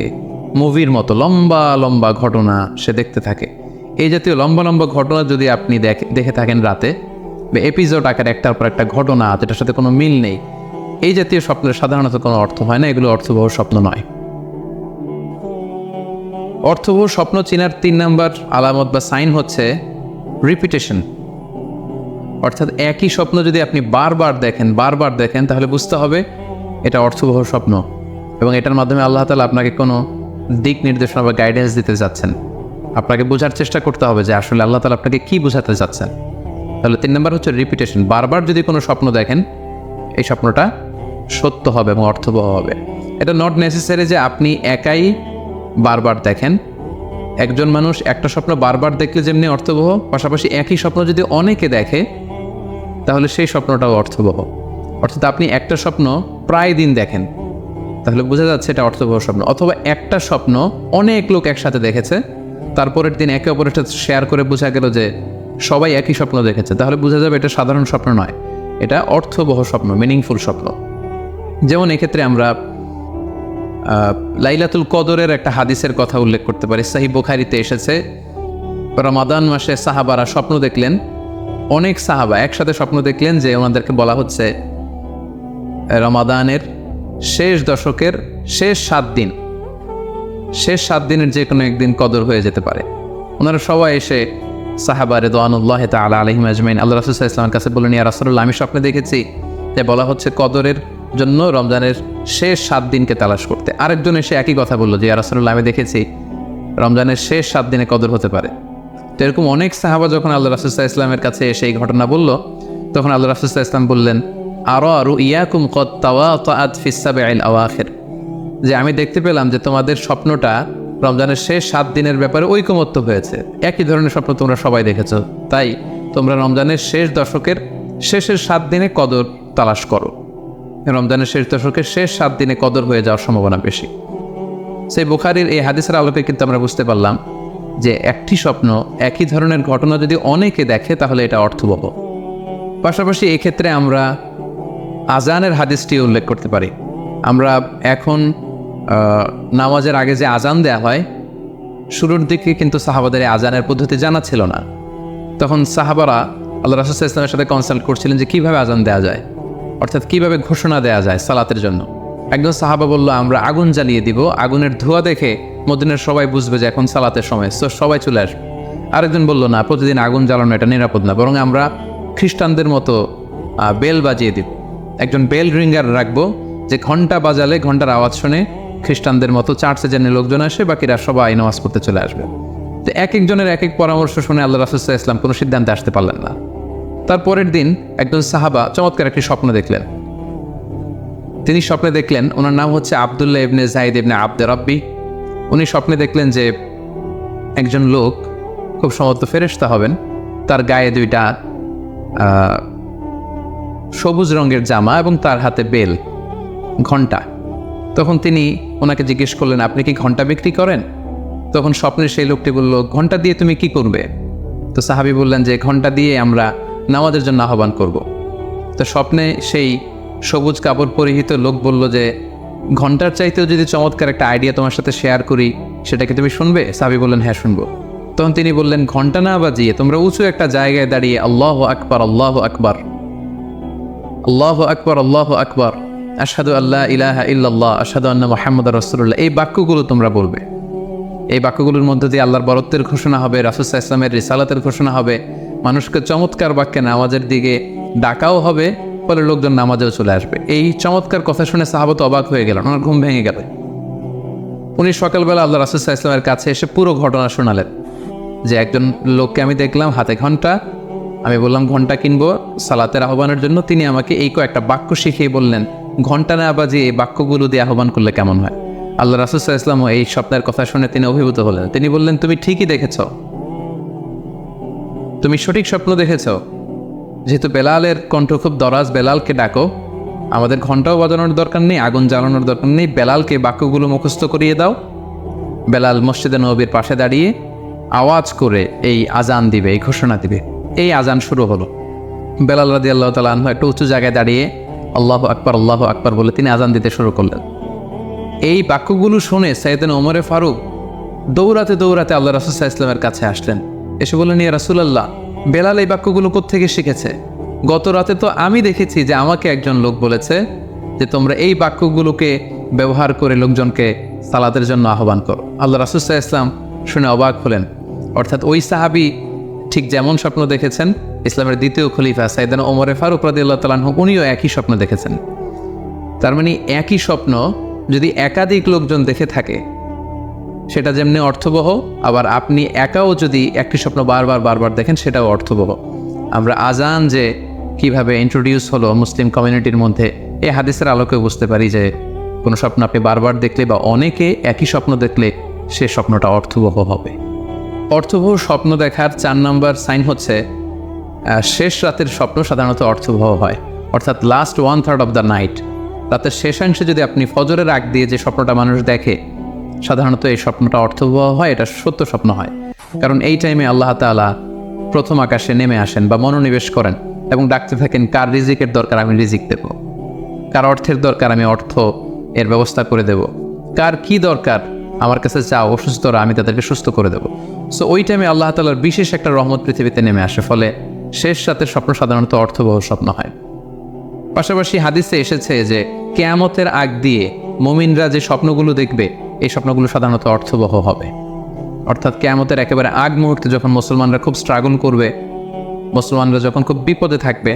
মুভির মতো লম্বা লম্বা ঘটনা সে দেখতে থাকে। এই জাতীয় লম্বা লম্বা ঘটনা যদি আপনি দেখে থাকেন রাতে, বা এপিসোড আকারে একটার পর একটা ঘটনা যেটার সাথে কোনো মিল নেই, এই জাতীয় স্বপ্নের সাধারণত কোনো অর্থ হয় না, এগুলো অর্থবহ স্বপ্ন নয়। অর্থবহ স্বপ্ন চেনার 3 নম্বর আলামত বা সাইন হচ্ছে রিপিটেশন। অর্থাৎ একই স্বপ্ন যদি আপনি বারবার দেখেন তাহলে বুঝতে হবে এটা অর্থবহ স্বপ্ন, এবং এটার মাধ্যমে আল্লাহ তাআলা আপনাকে কোনো দিক নির্দেশনা বা গাইডেন্স দিতে যাচ্ছেন। আপনাকে বোঝার চেষ্টা করতে হবে যে আসলে আল্লাহ তাআলা আপনাকে কী বোঝাতে যাচ্ছেন। তাহলে 3 নম্বর হচ্ছে রিপিটেশন। বারবার যদি কোনো স্বপ্ন দেখেন এই স্বপ্নটা সত্য হবে এবং অর্থবহ হবে। এটা নট নেসেসারি যে আপনি একাই বারবার দেখেন। একজন মানুষ একটা স্বপ্ন বারবার দেখলে যেমনি অর্থবহ, পাশাপাশি একই স্বপ্ন যদি অনেকে দেখে তাহলে সেই স্বপ্নটাও অর্থবহ। অর্থাৎ আপনি একটা স্বপ্ন প্রায় দিন দেখেন, তাহলে বোঝা যাচ্ছে এটা অর্থবহ স্বপ্ন। অথবা একটা স্বপ্ন অনেক লোক একসাথে দেখেছে, তারপরের দিন একে অপরের সাথে শেয়ার করে বোঝা গেল যে সবাই একই স্বপ্ন দেখেছে, তাহলে বোঝা যাবে এটা সাধারণ স্বপ্ন নয়, এটা অর্থবহ স্বপ্ন, মিনিংফুল স্বপ্ন। যেমন এক্ষেত্রে আমরা লাইলাতুল কদরের একটা হাদিসের কথা উল্লেখ করতে পারি। সহিহ বুখারীতে এসেছে, রমাদান মাসে সাহাবারা স্বপ্ন দেখলেন, অনেক সাহাবা একসাথে স্বপ্ন দেখলেন যে ওনাদেরকে বলা হচ্ছে রমাদানের শেষ দশকের শেষ 7 দিন, শেষ 7 দিনের যে কোনো একদিন কদর হয়ে যেতে পারে। ওনারা সবাই এসে সাহাবা রিদওয়ানুল্লাহি তাআলা আলাইহিম আজমাইন আল্লাহ রাসূল সাল্লাল্লাহু আলাইহি ওয়াসাল্লামের কাছে বললেন, ইয়া রাসূলুল্লাহ, আমি স্বপ্নে দেখেছি যে বলা হচ্ছে কদরের জন্য রমজানের শেষ 7 দিনকে তালাশ করতে। আরেকজন এসে একই কথা বললো যে ইয়া রাসূলুল্লাহ, আমি দেখেছি রমজানের শেষ 7 দিনে কদর হতে পারে। তো এরকম অনেক সাহাবা যখন আল্লাহ রাসূল সাল্লাল্লাহু আলাইহি ওয়াসাল্লামের কাছে এসে এই ঘটনা বলল, তখন আল্লাহ রাসূল সাল্লাল্লাহু আলাইহি ওয়াসাল্লাম বললেন, আরা রুইয়াকুম কদ তাওয়াতাআত ফিস সাবঈল আওয়াখির, যে আমি দেখতে পেলাম যে তোমাদের স্বপ্নটা রমজানের শেষ 7 দিনের ব্যাপারে ঐকমত্য হয়েছে, একই ধরনের স্বপ্ন তোমরা সবাই দেখেছো, তাই তোমরা রমজানের শেষ দশকের শেষের 7 দিনে কদর তালাশ করো। রমজানের শেষ দশকের শেষ 7 দিনে কদর হয়ে যাওয়ার সম্ভাবনা বেশি। সেই বুখারীর এই হাদিসের আলোকে কিন্তু আমরা বুঝতে পারলাম যে একটি স্বপ্ন, একই ধরনের ঘটনা যদি অনেকে দেখে তাহলে এটা অর্থবহ। পাশাপাশি এক্ষেত্রে আমরা আজানের হাদিসটি উল্লেখ করতে পারি। আমরা এখন নামাজের আগে যে আজান দেয়া হয়, শুরুর দিকে কিন্তু সাহাবাদের আজানের পদ্ধতি জানা ছিল না। তখন সাহাবারা আল্লাহ রাসূল সাল্লাল্লাহু আলাইহি ওয়াসাল্লামের সাথে কনসাল্ট করছিলেন যে কীভাবে আজান দেওয়া যায়, অর্থাৎ কীভাবে ঘোষণা দেওয়া যায় সালাতের জন্য। একজন সাহাবা বলল, আমরা আগুন জ্বালিয়ে দিব, আগুনের ধোঁয়া দেখে মদিনার সবাই বুঝবে যে এখন সালাতের সময়, তো সবাই চলে আসবে। আরেকজন বলল, না, প্রতিদিন আগুন জ্বালানো এটা নিরাপদ না, বরং আমরা খ্রিস্টানদের মতো বেল বাজিয়ে দিব, একজন বেল রিঙ্গার রাখবো, যে ঘন্টা বাজালে ঘন্টার আওয়াজ শুনে খ্রিস্টানদের মতো চার্চে যেন লোকজন আসে, বাকিরা সবাই নামাজ পড়তে চলে আসবে। তো এক একজনের এক এক পরামর্শ শুনে আল্লাহ রাসূল সাল্লাল্লাহু আলাইহি ওয়াসাল্লাম কোনো সিদ্ধান্তে আসতে পারলেন না। তারপরের দিন একজন সাহাবা চমৎকার একটি স্বপ্ন দেখলেন। তিনি স্বপ্নে দেখলেন, ওনার নাম হচ্ছে আব্দুল্লাহ ইবনে যায়েদ ইবনে আব্দে রাব্বি। উনি স্বপ্নে দেখলেন যে একজন লোক, খুব সম্ভবত ফেরেশতা হবেন, তার গায়ে 2টা সবুজ রঙের জামা এবং তার হাতে বেল, ঘণ্টা। তখন তিনি ওনাকে জিজ্ঞেস করলেন, আপনি কি ঘণ্টা বিক্রি করেন? তখন স্বপ্নে সেই লোকটি বলল, ঘণ্টা দিয়ে তুমি কি করবে? তো সাহাবী বললেন যে ঘণ্টা দিয়ে আমরা নামাজের জন্য আহ্বান করব। তো স্বপ্নে সেই সবুজ কাপড় পরিহিত লোক বলল যে ঘণ্টার চাইতেও যদি চমৎকার একটা আইডিয়া তোমার সাথে শেয়ার করি, সেটা কি তুমি শুনবে? সাহাবী বললেন, হ্যাঁ শুনবো। তখন তিনি বললেন, ঘণ্টা না বাজিয়ে তোমরা উঁচু একটা জায়গায় দাঁড়িয়ে আল্লাহু আকবার, আল্লাহু আকবার, আল্লাহু আকবার, আল্লাহু আকবার, আশহাদু আল্লা ইলাহা ইল্লাল্লাহ, আশহাদু আন্না মুহাম্মাদুর রাসূলুল্লাহ, এই বাক্যগুলো তোমরা বলবে। এই বাক্যগুলোর মধ্যে দিয়ে আল্লাহর বরত্বের ঘোষণা হবে, রাসূল সাল্লাল্লাহু আলাইহি ওয়াসাল্লামের রিসালাতের ঘোষণা হবে, মানুষকে চমৎকার বাক্যে নামাজের দিকে ডাকাও হবে, ফলে লোকজন নামাজেও চলে আসবে। এই চমৎকার কথা শুনে সাহাবা তো অবাক হয়ে গেলেন, ওনার ঘুম ভেঙে গেল। উনি সকালবেলা আল্লাহ রাসূল সাল্লাল্লাহু আলাইহি ওয়াসাল্লামের কাছে এসে পুরো ঘটনা শোনালেন যে একজন লোককে আমি দেখলাম হাতে ঘণ্টা, আমি বললাম ঘণ্টা কিনবো সালাতের আহ্বানের জন্য, তিনি আমাকে এই কয়েকটা বাক্য শিখিয়ে বললেন ঘণ্টা না বাজিয়ে এই বাক্যগুলো দিয়ে আহ্বান করলে কেমন হয়। আল্লাহ রাসূল সাল্লাল্লাহু আলাইহি ওয়াসাল্লাম এই স্বপ্নের কথা শুনে তিনি অভিভূত হলেন। তিনি বললেন, তুমি ঠিকই দেখেছ, তুমি সঠিক স্বপ্ন দেখেছ। যেহেতু বেলালের কণ্ঠ খুব দরাজ, বেলালকে ডাকো, আমাদের ঘণ্টাও বাজানোর দরকার নেই, আগুন জ্বালানোর দরকার নেই, বেলালকে বাক্যগুলো মুখস্থ করিয়ে দাও। বেলাল মসজিদে নববীর পাশে দাঁড়িয়ে আওয়াজ করে এই আজান দিবে, এই ঘোষণা দিবে। এই আজান শুরু হলো। বেলাল রাদিয়াল্লাহু তাআলা আনহু একটা উঁচু জায়গায় দাঁড়িয়ে আল্লাহু আকবার, আল্লাহু আকবার বলে তিনি আজান দিতে শুরু করলেন। এই বাক্যগুলো শুনে সাইয়েদনা ওমরে ফারুক দৌড়াতে দৌড়াতে আল্লাহ রাসূল সাল্লাল্লাহু আলাইহি ওয়াসাল্লামের কাছে আসলেন। এসে বললেন, ইয়া রাসূলুল্লাহ, বেলাল এই বাক্যগুলো কোত্থেকে শিখেছে? গত রাতে তো আমি দেখেছি যে আমাকে একজন লোক বলেছে যে তোমরা এই বাক্যগুলোকে ব্যবহার করে লোকজনকে সালাতের জন্য আহ্বান করো। আল্লাহ রাসূল সাল্লাল্লাহু আলাইহি ওয়াসাল্লাম শুনে অবাক হলেন। অর্থাৎ ওই সাহাবী ঠিক যেমন স্বপ্ন দেখেছেন, ইসলামের দ্বিতীয় খলিফা সাইয়েদনা ওমরে ফারুক রাদিয়াল্লাহু তাআলা আনহু উনিও একই স্বপ্ন দেখেছেন। তার মানে একই স্বপ্ন যদি একাধিক লোকজন দেখে থাকে, সেটা যেমনি অর্থবহ, আবার আপনি একাও যদি একটি স্বপ্ন বারবার দেখেন, সেটাও অর্থবহ। আমরা আজান যে কিভাবে ইন্ট্রোডিউস হলো মুসলিম কমিউনিটির মধ্যে, এই হাদিসের আলোকে বুঝতে পারি যে কোনো স্বপ্ন আপনি বারবার দেখলে বা অনেকে একই স্বপ্ন দেখলে সে স্বপ্নটা অর্থবহ হবে। অর্থবহ স্বপ্ন দেখার 4 নম্বর সাইন হচ্ছে শেষ রাতের স্বপ্ন সাধারণত অর্থবহ হয়, অর্থাৎ লাস্ট 1/3 অফ দ্য নাইট, রাতের শেষাংশে যদি আপনি ফজরের আগ দিয়ে যে স্বপ্নটা মানুষ দেখে সাধারণত এই স্বপ্নটা অর্থবহ হয়, এটা সত্য স্বপ্ন হয়। কারণ এই টাইমে আল্লাহ তাআলা প্রথম আকাশে নেমে আসেন বা মনোনিবেশ করেন এবং ডাকতে থাকেন, কার রিজিকের দরকার আমি রিজিক দেব, কার অর্থের দরকার আমি অর্থ এর ব্যবস্থা করে দেব, কার কি দরকার আমার কাছে চাও, অসুস্থরা আমি তাদেরকে সুস্থ করে দেব। সো ওই টাইমে আল্লাহ তাআলার বিশেষ একটা রহমত পৃথিবীতে নেমে আসে, ফলে শেষ রাতের স্বপ্ন সাধারণত অর্থবহ স্বপ্ন হয়। পাশাপাশি হাদিসে এসেছে যে কিয়ামতের আগ দিয়ে মুমিনরা যে স্বপ্নগুলো দেখবে এই স্বপ্নগুলো সাধারণত অর্থবহ হবে। অর্থাৎ কিয়ামতের একেবারে আগ মুহূর্তে যখন মুসলমানরা খুব স্ট্রাগল করবে, মুসলমানরা যখন খুব বিপদে থাকবে,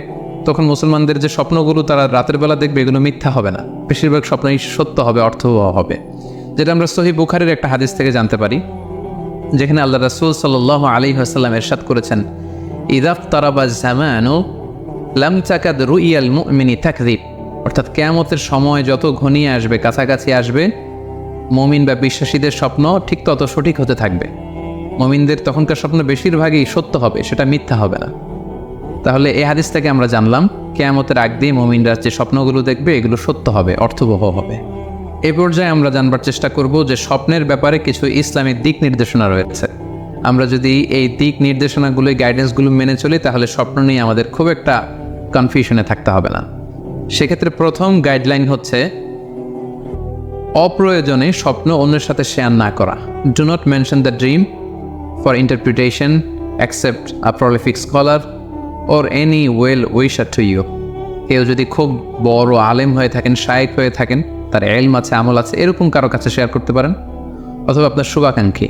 তখন মুসলমানদের যে স্বপ্নগুলো তারা রাতের বেলা দেখবে এগুলো মিথ্যা হবে না, বেশিরভাগ স্বপ্নই সত্য হবে, অর্থবহ হবে। যেটা আমরা সহিহ বুখারীর একটা হাদিস থেকে জানতে পারি, যেখানে আল্লাহ রাসূল সাল্লাল্লাহু আলাইহি ওয়াসাল্লাম ইরশাদ করেছেন, ইযা ইফতারাবা যামানু লাম তাকাদ রুইয়াল মুমিনি তাকযিব, অর্থাৎ কিয়ামতের সময় যত ঘনিয়ে আসবে, কাছাকাছি আসবে, মুমিন বা বিশ্বাসীদের স্বপ্ন ঠিক তত সঠিক হতে থাকবে। মুমিনদের তখনকার স্বপ্ন বেশিরভাগই সত্য হবে, সেটা মিথ্যা হবে না। তাহলে এই হাদিস থেকে আমরা জানলাম কিয়ামতের আগ দিয়ে মুমিনরা যে স্বপ্নগুলো দেখবে এগুলো সত্য হবে, অর্থবহ হবে। এ পর্যায়ে আমরা জানবার চেষ্টা করব যে স্বপ্নের ব্যাপারে কিছু ইসলামিক দিক নির্দেশনা রয়েছে। আমরা যদি এই দিক নির্দেশনাগুলো, গাইডেন্সগুলো মেনে চলি তাহলে স্বপ্ন নিয়ে আমাদের খুব একটা কনফিউশনে থাকতে হবে না। সেক্ষেত্রে প্রথম গাইডলাইন হচ্ছে অপ্রয়োজনে স্বপ্ন অন্যের সাথে শেয়ার না করা। Do not mention the dream for interpretation except a prolific scholar or any well wisher to you. কেউ যদি খুব বড় আলেম হয়ে থাকেন, শায়েখ হয়ে থাকেন, তার এলম আছে, আমল আছে, এরকম কারো কাছে শেয়ার করতে পারেন। অথবা আপনার শুভাকাঙ্ক্ষী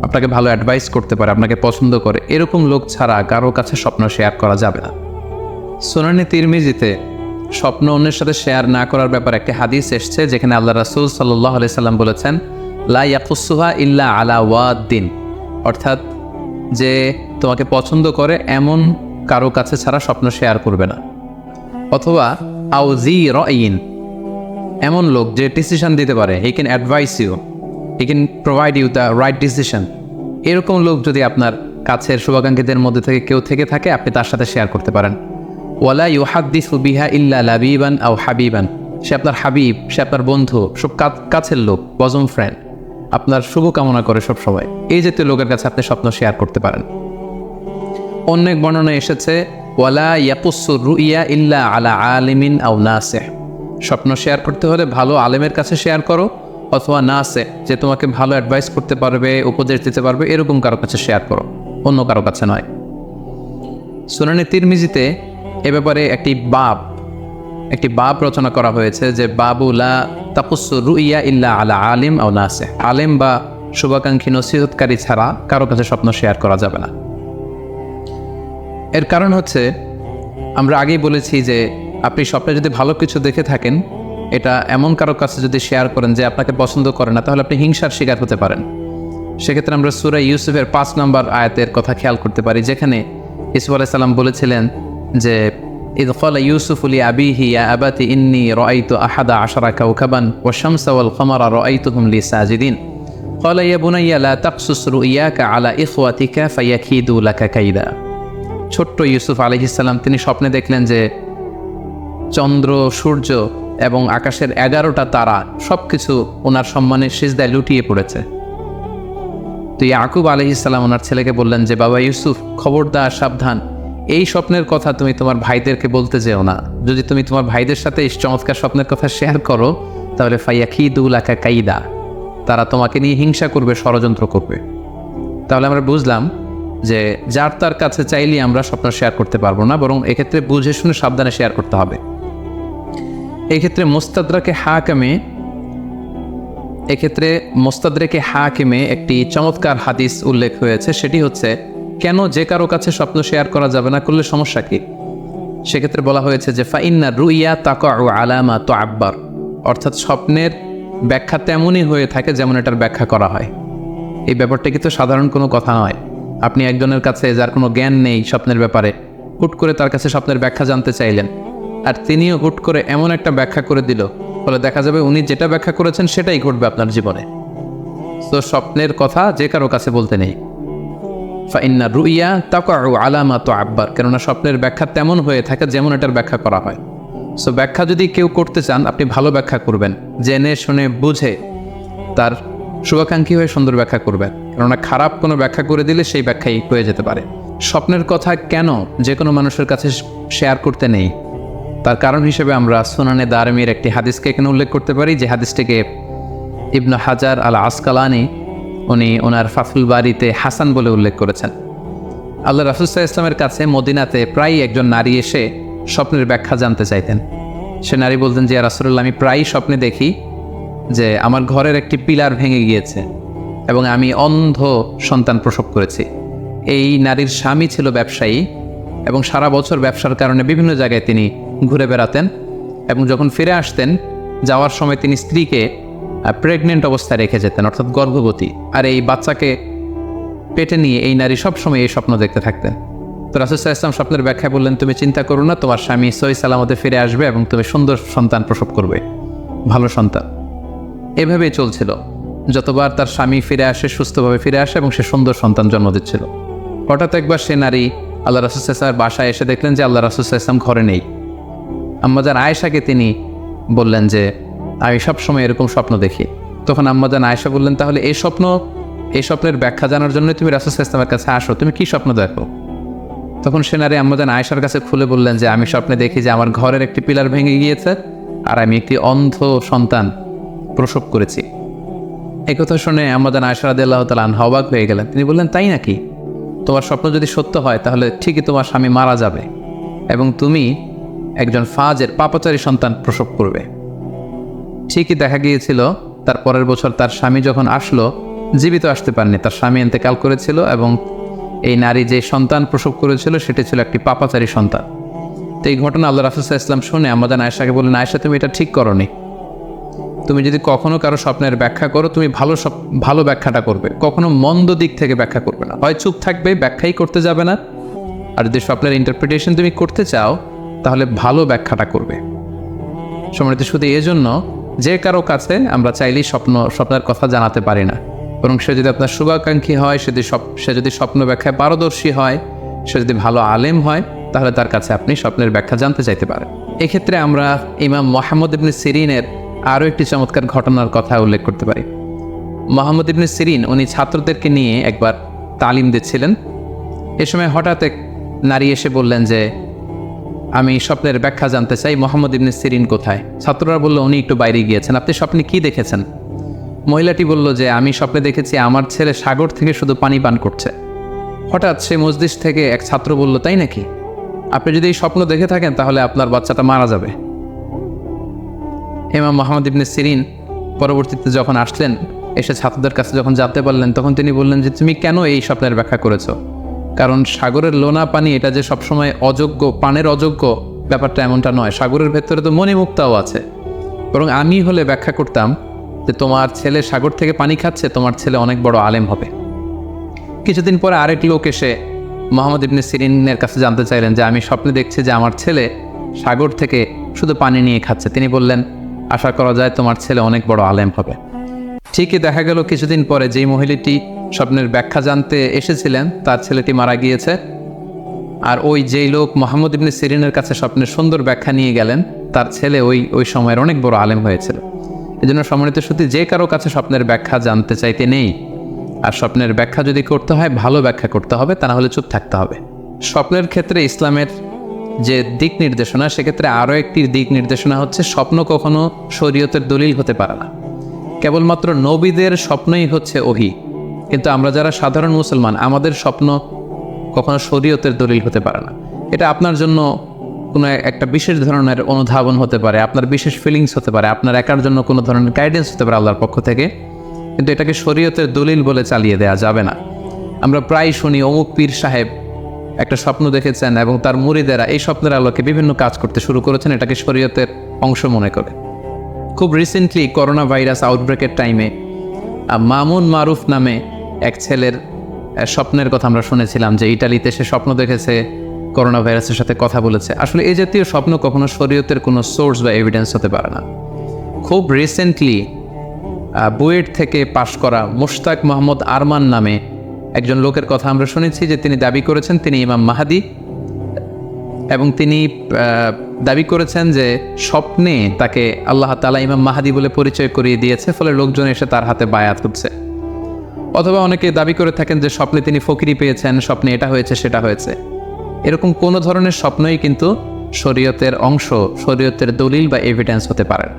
আপনাকে ভালো অ্যাডভাইস করতে পারে, আপনাকে পছন্দ করে, এরকম লোক ছাড়া কারো কাছে স্বপ্ন শেয়ার করা যাবে না। সুনানে তিরমিজিতে স্বপ্ন অন্যের সাথে শেয়ার না করার ব্যাপারে একটা হাদিস এসছে, যেখানে আল্লাহ রাসূল সাল্লাল্লাহু আলাইহি সাল্লাম বলেছেন, লা ইয়াকুসুহা ইল্লা আলা ওয়াদ্দিন, অর্থাৎ যে তোমাকে পছন্দ করে এমন কারো কাছে ছাড়া স্বপ্ন শেয়ার করবে না। অথবা আউজি রাইন, এমন লোক যে ডিসিশন দিতে পারে, he can advise you, he can provide you the right decision, এরকম লোক যদি আপনার কাছের শুভাকাঙ্ক্ষীদের মধ্যে থেকে কেউ থেকে থাকে আপনি তার সাথে শেয়ার করতে পারেন। ওয়ালা ইউহাদ্দিসু বিহা ইল্লা লাবিবান আও হাবিবান, সে আপনার হাবিব, সে আপনার বন্ধু, সব কাছের লোক, বজম ফ্রেন্ড, আপনার শুভ কামনা করে সব সময়, এই জাতীয় লোকের কাছে আপনি স্বপ্ন শেয়ার করতে পারেন। অনেক বর্ণনা এসেছে ওয়ালা ইয়াকুসু রুইয়া ইল্লা আলা আলিমিন আও নাসিহ, স্বপ্ন শেয়ার করতে হলে ভালো আলেমের কাছে শেয়ার করো, অথবা নাসিহ, যে তোমাকে ভালো অ্যাডভাইস করতে পারবে, উপদেশ দিতে পারবে, এরকম কারো কাছে শেয়ার করো, অন্য কারো কাছে নয়। সুনানে তিরমিজিতে এ ব্যাপারে একটি বাব রচনা করা হয়েছে, যে বাবু লা তাকুসু রুইয়া ইল্লা আলা আলিম আও নাসিহ, আলেম বা শুভাকাঙ্ক্ষী নসিহতকারী ছাড়া কারো কাছে স্বপ্ন শেয়ার করা যাবে না। এর কারণ হচ্ছে আমরা আগেই বলেছি যে আপনি স্বপ্নে যদি ভালো কিছু দেখে থাকেন, এটা এমন কারো কাছে যদি শেয়ার করেন যে আপনাকে পছন্দ করে না, তাহলে আপনি হিংসার শিকার হতে পারেন। সেক্ষেত্রে আমরা সূরা ইউসুফের 5 নম্বর আয়াতের কথা খেয়াল করতে পারি, যেখানে ইউসুফ আলাইহিস সালাম বলেছিলেন যে ইয ক্বালা ইউসুফু লি আবিহি ইয়া আবাতি ইন্নী রাআইতু আহাদা আশারা কাওকাবান ওয়াশ শামসা ওয়াল কমারা রাআইতুহুম লি সাজিদিন ক্বালা ইয়া বুনাইয়া লা তাকসুস রুইয়াকা আলা ইখওয়াতিকা ফায়াকিদু লাকা কাইদা। ছোট্ট ইউসুফ আলাইহিস সালাম তিনি স্বপ্নে দেখলেন যে চন্দ্র, সূর্য এবং আকাশের 11টা তারা সবকিছু ওনার সম্মানের সিজদায় লুটিয়ে পড়েছে। তো ইয়াকুব আলাইহিস সালাম ওনার ছেলেকে বললেন যে বাবা ইউসুফ, খবরদার, সাবধান, এই স্বপ্নের কথা তুমি তোমার ভাইদেরকে বলতে যেও না। যদি তুমি তোমার ভাইদের সাথে এই চমৎকার স্বপ্নের কথা শেয়ার করো, তাহলে ফায়াকিদু লাকা কাইদা, তারা তোমাকে নিয়ে হিংসা করবে, ষড়যন্ত্র করবে। তাহলে আমরা বুঝলাম যে যার তার কাছে চাইলেই আমরা স্বপ্ন শেয়ার করতে পারবো না, বরং এক্ষেত্রে বুঝে শুনে সাবধানে শেয়ার করতে হবে। এক্ষেত্রে মোস্তাদরেকে হাকিমে একটি চমৎকার হাদিস উল্লেখ হয়েছে, সেটি হচ্ছে কেন যে কারো কাছে স্বপ্ন শেয়ার করা যাবে না, করলে সমস্যা কি। সেক্ষেত্রে বলা হয়েছে যে ফাইন্না রুইয়া তাকাউ আলামা তুআব্বার, অর্থাৎ স্বপ্নের ব্যাখ্যা তেমনই হয়ে থাকে যেমন এটার ব্যাখ্যা করা হয়। এই ব্যাপারটা কিন্তু সাধারণ কোনো কথা নয়। আপনি একজনের কাছে যার কোনো জ্ঞান নেই স্বপ্নের ব্যাপারে, হুট করে তার কাছে স্বপ্নের ব্যাখ্যা জানতে চাইলেন, আর তিনিও হুট করে এমন একটা ব্যাখ্যা করে দিল, ফলে দেখা যাবে উনি যেটা ব্যাখ্যা করেছেন সেটাই ঘটবে আপনার জীবনে। তো স্বপ্নের কথা যে কারো কাছে বলতে নেই। ফাইন্না রুইয়া তাকাউ আলামা তুআব্বার, কেননা স্বপ্নের ব্যাখ্যা তেমন হয়ে থাকে যেমন এটার ব্যাখ্যা করা হয়। সো ব্যাখ্যা যদি কেউ করতে চান, আপনি ভালো ব্যাখ্যা করবেন, জেনে শুনে বুঝে তার শুভাকাঙ্ক্ষী হয়ে সুন্দর ব্যাখ্যা করবেন, কেননা খারাপ কোনো ব্যাখ্যা করে দিলে সেই ব্যাখ্যাই হয়ে যেতে পারে। স্বপ্নের কথা কেন যে কোনো মানুষের কাছে শেয়ার করতে নেই, তার কারণ হিসেবে আমরা সুনানে দারমির একটি হাদিসকে এখানে উল্লেখ করতে পারি, যে হাদিসটিকে ইবনে হাজার আল আসকালানি উনি ওনার ফাথুল বারিতে হাসান বলে উল্লেখ করেছেন। আল্লাহ রাসূল সাল্লাল্লাহু আলাইহি ওয়াসাল্লামের কাছে মদিনাতে প্রায় একজন নারী এসে স্বপ্নের ব্যাখ্যা জানতে চাইতেন। সে নারী বলতেন যে, ইয়া রাসূলুল্লাহ, আমি প্রায়ই স্বপ্নে দেখি যে আমার ঘরের একটি পিলার ভেঙে গিয়েছে এবং আমি অন্ধ সন্তান প্রসব করেছি। এই নারীর স্বামী ছিল ব্যবসায়ী এবং সারা বছর ব্যবসার কারণে বিভিন্ন জায়গায় তিনি ঘুরে বেড়াতেন, এবং যখন ফিরে আসতেন যাওয়ার সময় তিনি স্ত্রীকে প্রেগনেন্ট অবস্থায় রেখে যেতেন, অর্থাৎ গর্ভবতী, আর এই বাচ্চাকে পেটে নিয়ে এই নারী সবসময় এই স্বপ্ন দেখতে থাকতেন। তো রাসূল সাল্লাল্লাহু আলাইহি ওয়াসাল্লাম স্বপ্নের ব্যাখ্যা বললেন, তুমি চিন্তা করো না, তোমার স্বামী সহি সালামতে ফিরে আসবে এবং তুমি সুন্দর সন্তান প্রসব করবে, ভালো সন্তান। এভাবেই চলছিল, যতবার তার স্বামী ফিরে আসে, সুস্থভাবে ফিরে আসে এবং সে সুন্দর সন্তান জন্ম দিচ্ছিল। হঠাৎ একবার সে নারী আল্লাহ রাসূল সাল্লাল্লাহু আলাইহি ওয়াসাল্লামের বাসায় এসে দেখলেন যে আল্লাহ রাসূল সাল্লাল্লাহু আলাইহি ওয়াসাল্লাম ঘরে নেই। আম্মাজান আয়েশাকে তিনি বললেন যে, আমি সবসময় এরকম স্বপ্ন দেখি। তখন আম্মাজান আয়েশা বললেন, তাহলে এই স্বপ্নের ব্যাখ্যা জানার জন্য তুমি রাসূল সাল্লাল্লাহু আলাইহি ওয়াসাল্লামের কাছে আসো, তুমি কি স্বপ্ন দেখো? তখন সে নারী আম্মাজান আয়েশার কাছে খুলে বললেন যে, আমি স্বপ্নে দেখি যে আমার ঘরের একটি পিলার ভেঙে গিয়েছে আর আমি একটি অন্ধ সন্তান প্রসব করেছি। এই কথা শুনে আম্মাজান আয়েশা রাদিয়াল্লাহু তাআলা আনহা অবাক হয়ে গেলেন। তিনি বললেন, তাই নাকি? তোমার স্বপ্ন যদি সত্য হয় তাহলে ঠিকই তোমার স্বামী মারা যাবে এবং তুমি একজন ফাজের পাপাচারী সন্তান প্রসব করবে। ঠিকই দেখা গিয়েছিল, তার পরের বছর তার স্বামী যখন আসলো, জীবিত আসতে পারেনি, তার স্বামী ইন্তেকাল করেছিল এবং এই নারী যে সন্তান প্রসব করেছিল সেটি ছিল একটি পাপাচারী সন্তান। তো এই ঘটনা আল্লাহ রাসূল সাল্লাল্লাহু আলাইহি ওয়াসাল্লাম শুনে আম্মাজান আয়েশাকে বললেন, আয়েশা, তুমি এটা ঠিক করনি। তুমি যদি কখনো কারো স্বপ্নের ব্যাখ্যা করো, তুমি ভালো ব্যাখ্যাটা করবে, কখনো মন্দ দিক থেকে ব্যাখ্যা করবে না। হয় চুপ থাকবে, ব্যাখ্যাই করতে যাবে না, আর যদি স্বপ্নের ইন্টারপ্রিটেশন তুমি করতে চাও তাহলে ভালো ব্যাখ্যাটা করবে। সম্মানিত শুধু এজন্য যে কারো কাছে আমরা চাইলেই স্বপ্নের কথা জানাতে পারি না, বরং সে যদি আপনার শুভাকাঙ্ক্ষী হয়, সে যদি স্বপ্ন ব্যাখ্যায় পারদর্শী হয়, সে যদি ভালো আলেম হয়, তাহলে তার কাছে আপনি স্বপ্নের ব্যাখ্যা জানতে চাইতে পারেন। এক্ষেত্রে আমরা ইমাম মুহাম্মদ ইবনে সিরিনের আরও একটি চমৎকার ঘটনার কথা উল্লেখ করতে পারি। মুহাম্মদ ইবনে সিরিন উনি ছাত্রদেরকে নিয়ে একবার তালিম দিচ্ছিলেন। এ সময় হঠাৎ এক নারী এসে বললেন যে, আমি স্বপ্নের ব্যাখ্যা জানতে চাই, মুহাম্মদ ইবনে সিরিন কোথায়? ছাত্ররা বলল, উনি একটু বাইরে গিয়েছেন। আপনি স্বপ্নে কি দেখেছেন? মহিলাটি বলল যে, আমি স্বপ্নে দেখেছি আমার ছেলে সাগর থেকে শুধু পানি পান করছে। হঠাৎ সে মসজিদ থেকে এক ছাত্র বলল, তাই নাকি? আপনি যদি এই স্বপ্ন দেখে থাকেন তাহলে আপনার বাচ্চাটা মারা যাবে। ইমাম মুহাম্মদ ইবনে সিরিন পরবর্তীতে যখন আসলেন, এসে ছাত্রদের কাছে যখন জানতে পারলেন, তখন তিনি বললেন যে, তুমি কেন এই স্বপ্নের ব্যাখ্যা করেছো? কারণ সাগরের লোনা পানি এটা যে সবসময় অযোগ্য, পানের অযোগ্য, ব্যাপারটা এমনটা নয়। সাগরের ভেতরে তো মণিমুক্তাও আছে। বরং আমি হলে ব্যাখ্যা করতাম যে, তোমার ছেলে সাগর থেকে পানি খাচ্ছে, তোমার ছেলে অনেক বড় আলেম হবে। কিছুদিন পরে আরেক লোক এসে মুহাম্মদ ইবনে সিরিনের কাছে জানতে চাইলেন যে, আমি স্বপ্নে দেখছি যে আমার ছেলে সাগর থেকে শুধু পানি নিয়ে খাচ্ছে। তিনি বললেন, আশা করা যায় তোমার ছেলে অনেক বড় আলেম হবে। ঠিকই দেখা গেল কিছুদিন পরে যেই মহিলাটি স্বপ্নের ব্যাখ্যা জানতে এসেছিলেন, তার ছেলেটি মারা গিয়েছে। আর ওই যেই লোক মুহাম্মদ ইবনে সিরিনের কাছে স্বপ্নের সুন্দর ব্যাখ্যা নিয়ে গেলেন, তার ছেলে ওই সময়ের অনেক বড় আলেম হয়েছিল। এই জন্য সম্মানিত শুধু যে কারো কাছে স্বপ্নের ব্যাখ্যা জানতে চাইতে নেই। আর স্বপ্নের ব্যাখ্যা যদি করতে হয়, ভালো ব্যাখ্যা করতে হবে, তা না হলে চুপ থাকতে হবে। স্বপ্নের ক্ষেত্রে ইসলামের যে দিক নির্দেশনা, সেক্ষেত্রে আরও একটি দিক নির্দেশনা হচ্ছে, স্বপ্ন কখনো শরীয়তের দলিল হতে পারে না। কেবলমাত্র নবীদের স্বপ্নই হচ্ছে ওহী, কিন্তু আমরা যারা সাধারণ মুসলমান, আমাদের স্বপ্ন কখনো শরীয়তের দলিল হতে পারে না। এটা আপনার জন্য কোনো একটা বিশেষ ধরনের অনুধাবন হতে পারে, আপনার বিশেষ ফিলিংস হতে পারে, আপনার একার জন্য কোনো ধরনের গাইডেন্স হতে পারে আল্লাহর পক্ষ থেকে, কিন্তু এটাকে শরীয়তের দলিল বলে চালিয়ে দেওয়া যাবে না। আমরা প্রায় শুনি অমুক পীর সাহেব একটা স্বপ্ন দেখেছেন এবং তার মুরিদেরা এই স্বপ্নের আলোকে বিভিন্ন কাজ করতে শুরু করেছেন, এটাকে শরীয়তের অংশ মনে করে। খুব রিসেন্টলি করোনা ভাইরাস আউটব্রেকের টাইমে মামুন মারুফ নামে এক ছেলের স্বপ্নের কথা আমরা শুনেছিলাম, যে ইটালিতে সে স্বপ্ন দেখেছে করোনা ভাইরাসের সাথে কথা বলেছে। আসলে এই জাতীয় স্বপ্ন কখনো শরীয়তের কোনো সোর্স বা এভিডেন্স হতে পারে না। খুব রিসেন্টলি বুয়েট থেকে পাশ করা মুশতাক মোহাম্মদ আরমান নামে একজন লোকের কথা আমরা শুনেছি যে তিনি দাবি করেছেন তিনি ইমাম মাহাদি, এবং তিনি দাবি করেছেন যে স্বপ্নে তাকে আল্লাহ তাআলা ইমাম মাহাদি বলে পরিচয় করিয়ে দিয়েছে, ফলে লোকজন এসে তার হাতে বায়াত করছে। অথবা অনেকে দাবি করে থাকেন যে স্বপ্নে তিনি ফকিরি পেয়েছেন, স্বপ্নে এটা হয়েছে সেটা হয়েছে। এরকম কোনো ধরনের স্বপ্নই কিন্তু শরীয়তের অংশ, শরীয়তের দলিল বা এভিডেন্স হতে পারে না।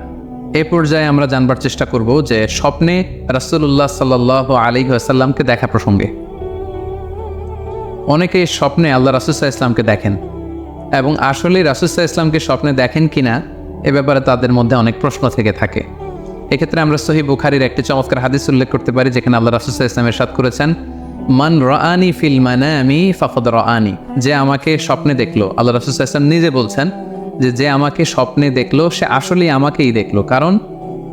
এ পর্যায়ে আমরা জানবার চেষ্টা করব যে স্বপ্নে রাসূলুল্লাহ সাল্লাল্লাহু আলাইহি ওয়াসাল্লামকে দেখা প্রসঙ্গে অনেকে স্বপ্নে আল্লাহ রাসূল সাল্লাল্লাহু আলাইহি ওয়াসাল্লামকে দেখেন, এবং আসলে রাসূল সাল্লাল্লাহু আলাইহি ওয়াসাল্লামকে স্বপ্নে দেখেন কিনা এ ব্যাপারে তাদের মধ্যে অনেক প্রশ্ন থেকে থাকে। এক্ষেত্রে আমরা সহিহ বুখারীর একটি চমৎকার হাদিস উল্লেখ করতে পারি, যেখানে আল্লাহ রাসূল সাল্লাল্লাহু আলাইহি ওয়াসাল্লাম ইরশাদ করেছেন, মান রাআনি ফিল মানামি ফাকাদ রাআনি, যে আমাকে স্বপ্নে দেখলো। আল্লাহ রাসূল সাল্লাল্লাহু আলাইহি ওয়াসাল্লাম নিজে বলছেন যে আমাকে স্বপ্নে দেখলো সে আসলেই আমাকেই দেখলো, কারণ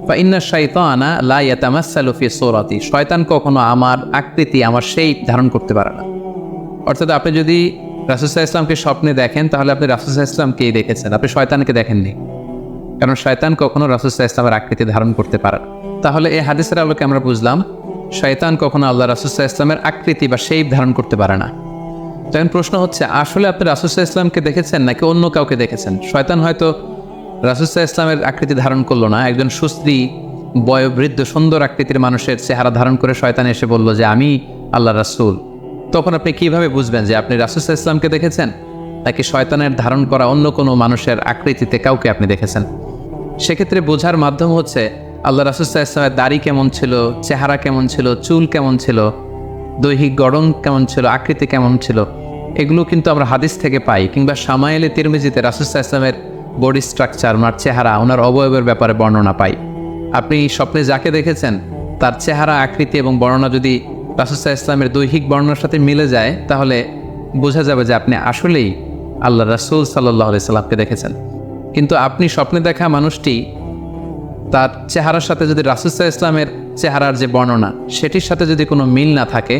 ফা ইন্না শাইতানা লা ইয়াতামাসসালু ফি সূরাতি, শয়তান কখনো আমার আকৃতি, আমার শেপ ধারণ করতে পারে না। অর্থাৎ আপনি যদি রাসূল সাল্লাল্লাহু আলাইহি ওয়াসাল্লামকে স্বপ্নে দেখেন তাহলে আপনি রাসূল সাল্লাল্লাহু আলাইহি ওয়াসাল্লামকেই দেখেছেন, আপনি শয়তানকে দেখেননি, কারণ শয়তান কখনো রাসূল সাল্লাল্লাহু আলাইহি ওয়াসাল্লামের আকৃতি ধারণ করতে পারে না। তাহলে এই হাদিসের আলোকে আমরা বুঝলাম শয়তান কখনো আল্লাহ রাসূল সাল্লাল্লাহু আলাইহি ওয়াসাল্লামের আকৃতি বা শেপ ধারণ করতে পারে না। তখন প্রশ্ন হচ্ছে, আসলে আপনি রাসূল সাল্লাল্লাহু আলাইহি ওয়াসাল্লামকে দেখেছেন নাকি অন্য কাউকে দেখেছেন? শয়তান হয়তো রাসূল সাল্লাল্লাহু আলাইহি ওয়াসাল্লামের আকৃতি ধারণ করলো না, একজন সুস্ত্রী বয়োবৃদ্ধ সুন্দর আকৃতির মানুষের চেহারা ধারণ করে শয়তান এসে বলল যে আমি আল্লাহ রাসূল। তখন আপনি কিভাবে বুঝবেন যে আপনি রাসূল সাল্লাল্লাহু আলাইহি ওয়াসাল্লামকে দেখেছেন নাকি শয়তানের ধারণ করা অন্য কোনো মানুষের আকৃতিতে কাউকে আপনি দেখেছেন? সেক্ষেত্রে বোঝার মাধ্যম হচ্ছে আল্লাহ রাসূল সাল্লাল্লাহু আলাইহি ওয়াসাল্লামের দাড়ি কেমন ছিল, চেহারা কেমন ছিল, চুল কেমন ছিল, দৈহিক গড়ন কেমন ছিল, আকৃতি কেমন ছিল, এগুলো কিন্তু আমরা হাদিস থেকে পাই, কিংবা শামায়েলে তিরমিজিতে রাসূল সাল্লাল্লাহু আলাইহি ওয়াসাল্লামের বডি স্ট্রাকচার, ওনার চেহারা, ওনার অবয়বের ব্যাপারে বর্ণনা পাই। আপনি স্বপ্নে যাকে দেখেছেন তার চেহারা, আকৃতি এবং বর্ণনা যদি রাসূল সাল্লাল্লাহু আলাইহি ওয়াসাল্লামের দৈহিক বর্ণনার সাথে মিলে যায় তাহলে বোঝা যাবে যে আপনি আসলেই আল্লাহ রাসূল সাল্লাল্লাহু আলাইহি ওয়াসাল্লামকে দেখেছেন। কিন্তু আপনি স্বপ্নে দেখা মানুষটি তার চেহারার সাথে যদি রাসূল সাল্লাল্লাহু আলাইহি ওয়াসাল্লামের চেহারার যে বর্ণনা সেটির সাথে যদি কোনো মিল না থাকে,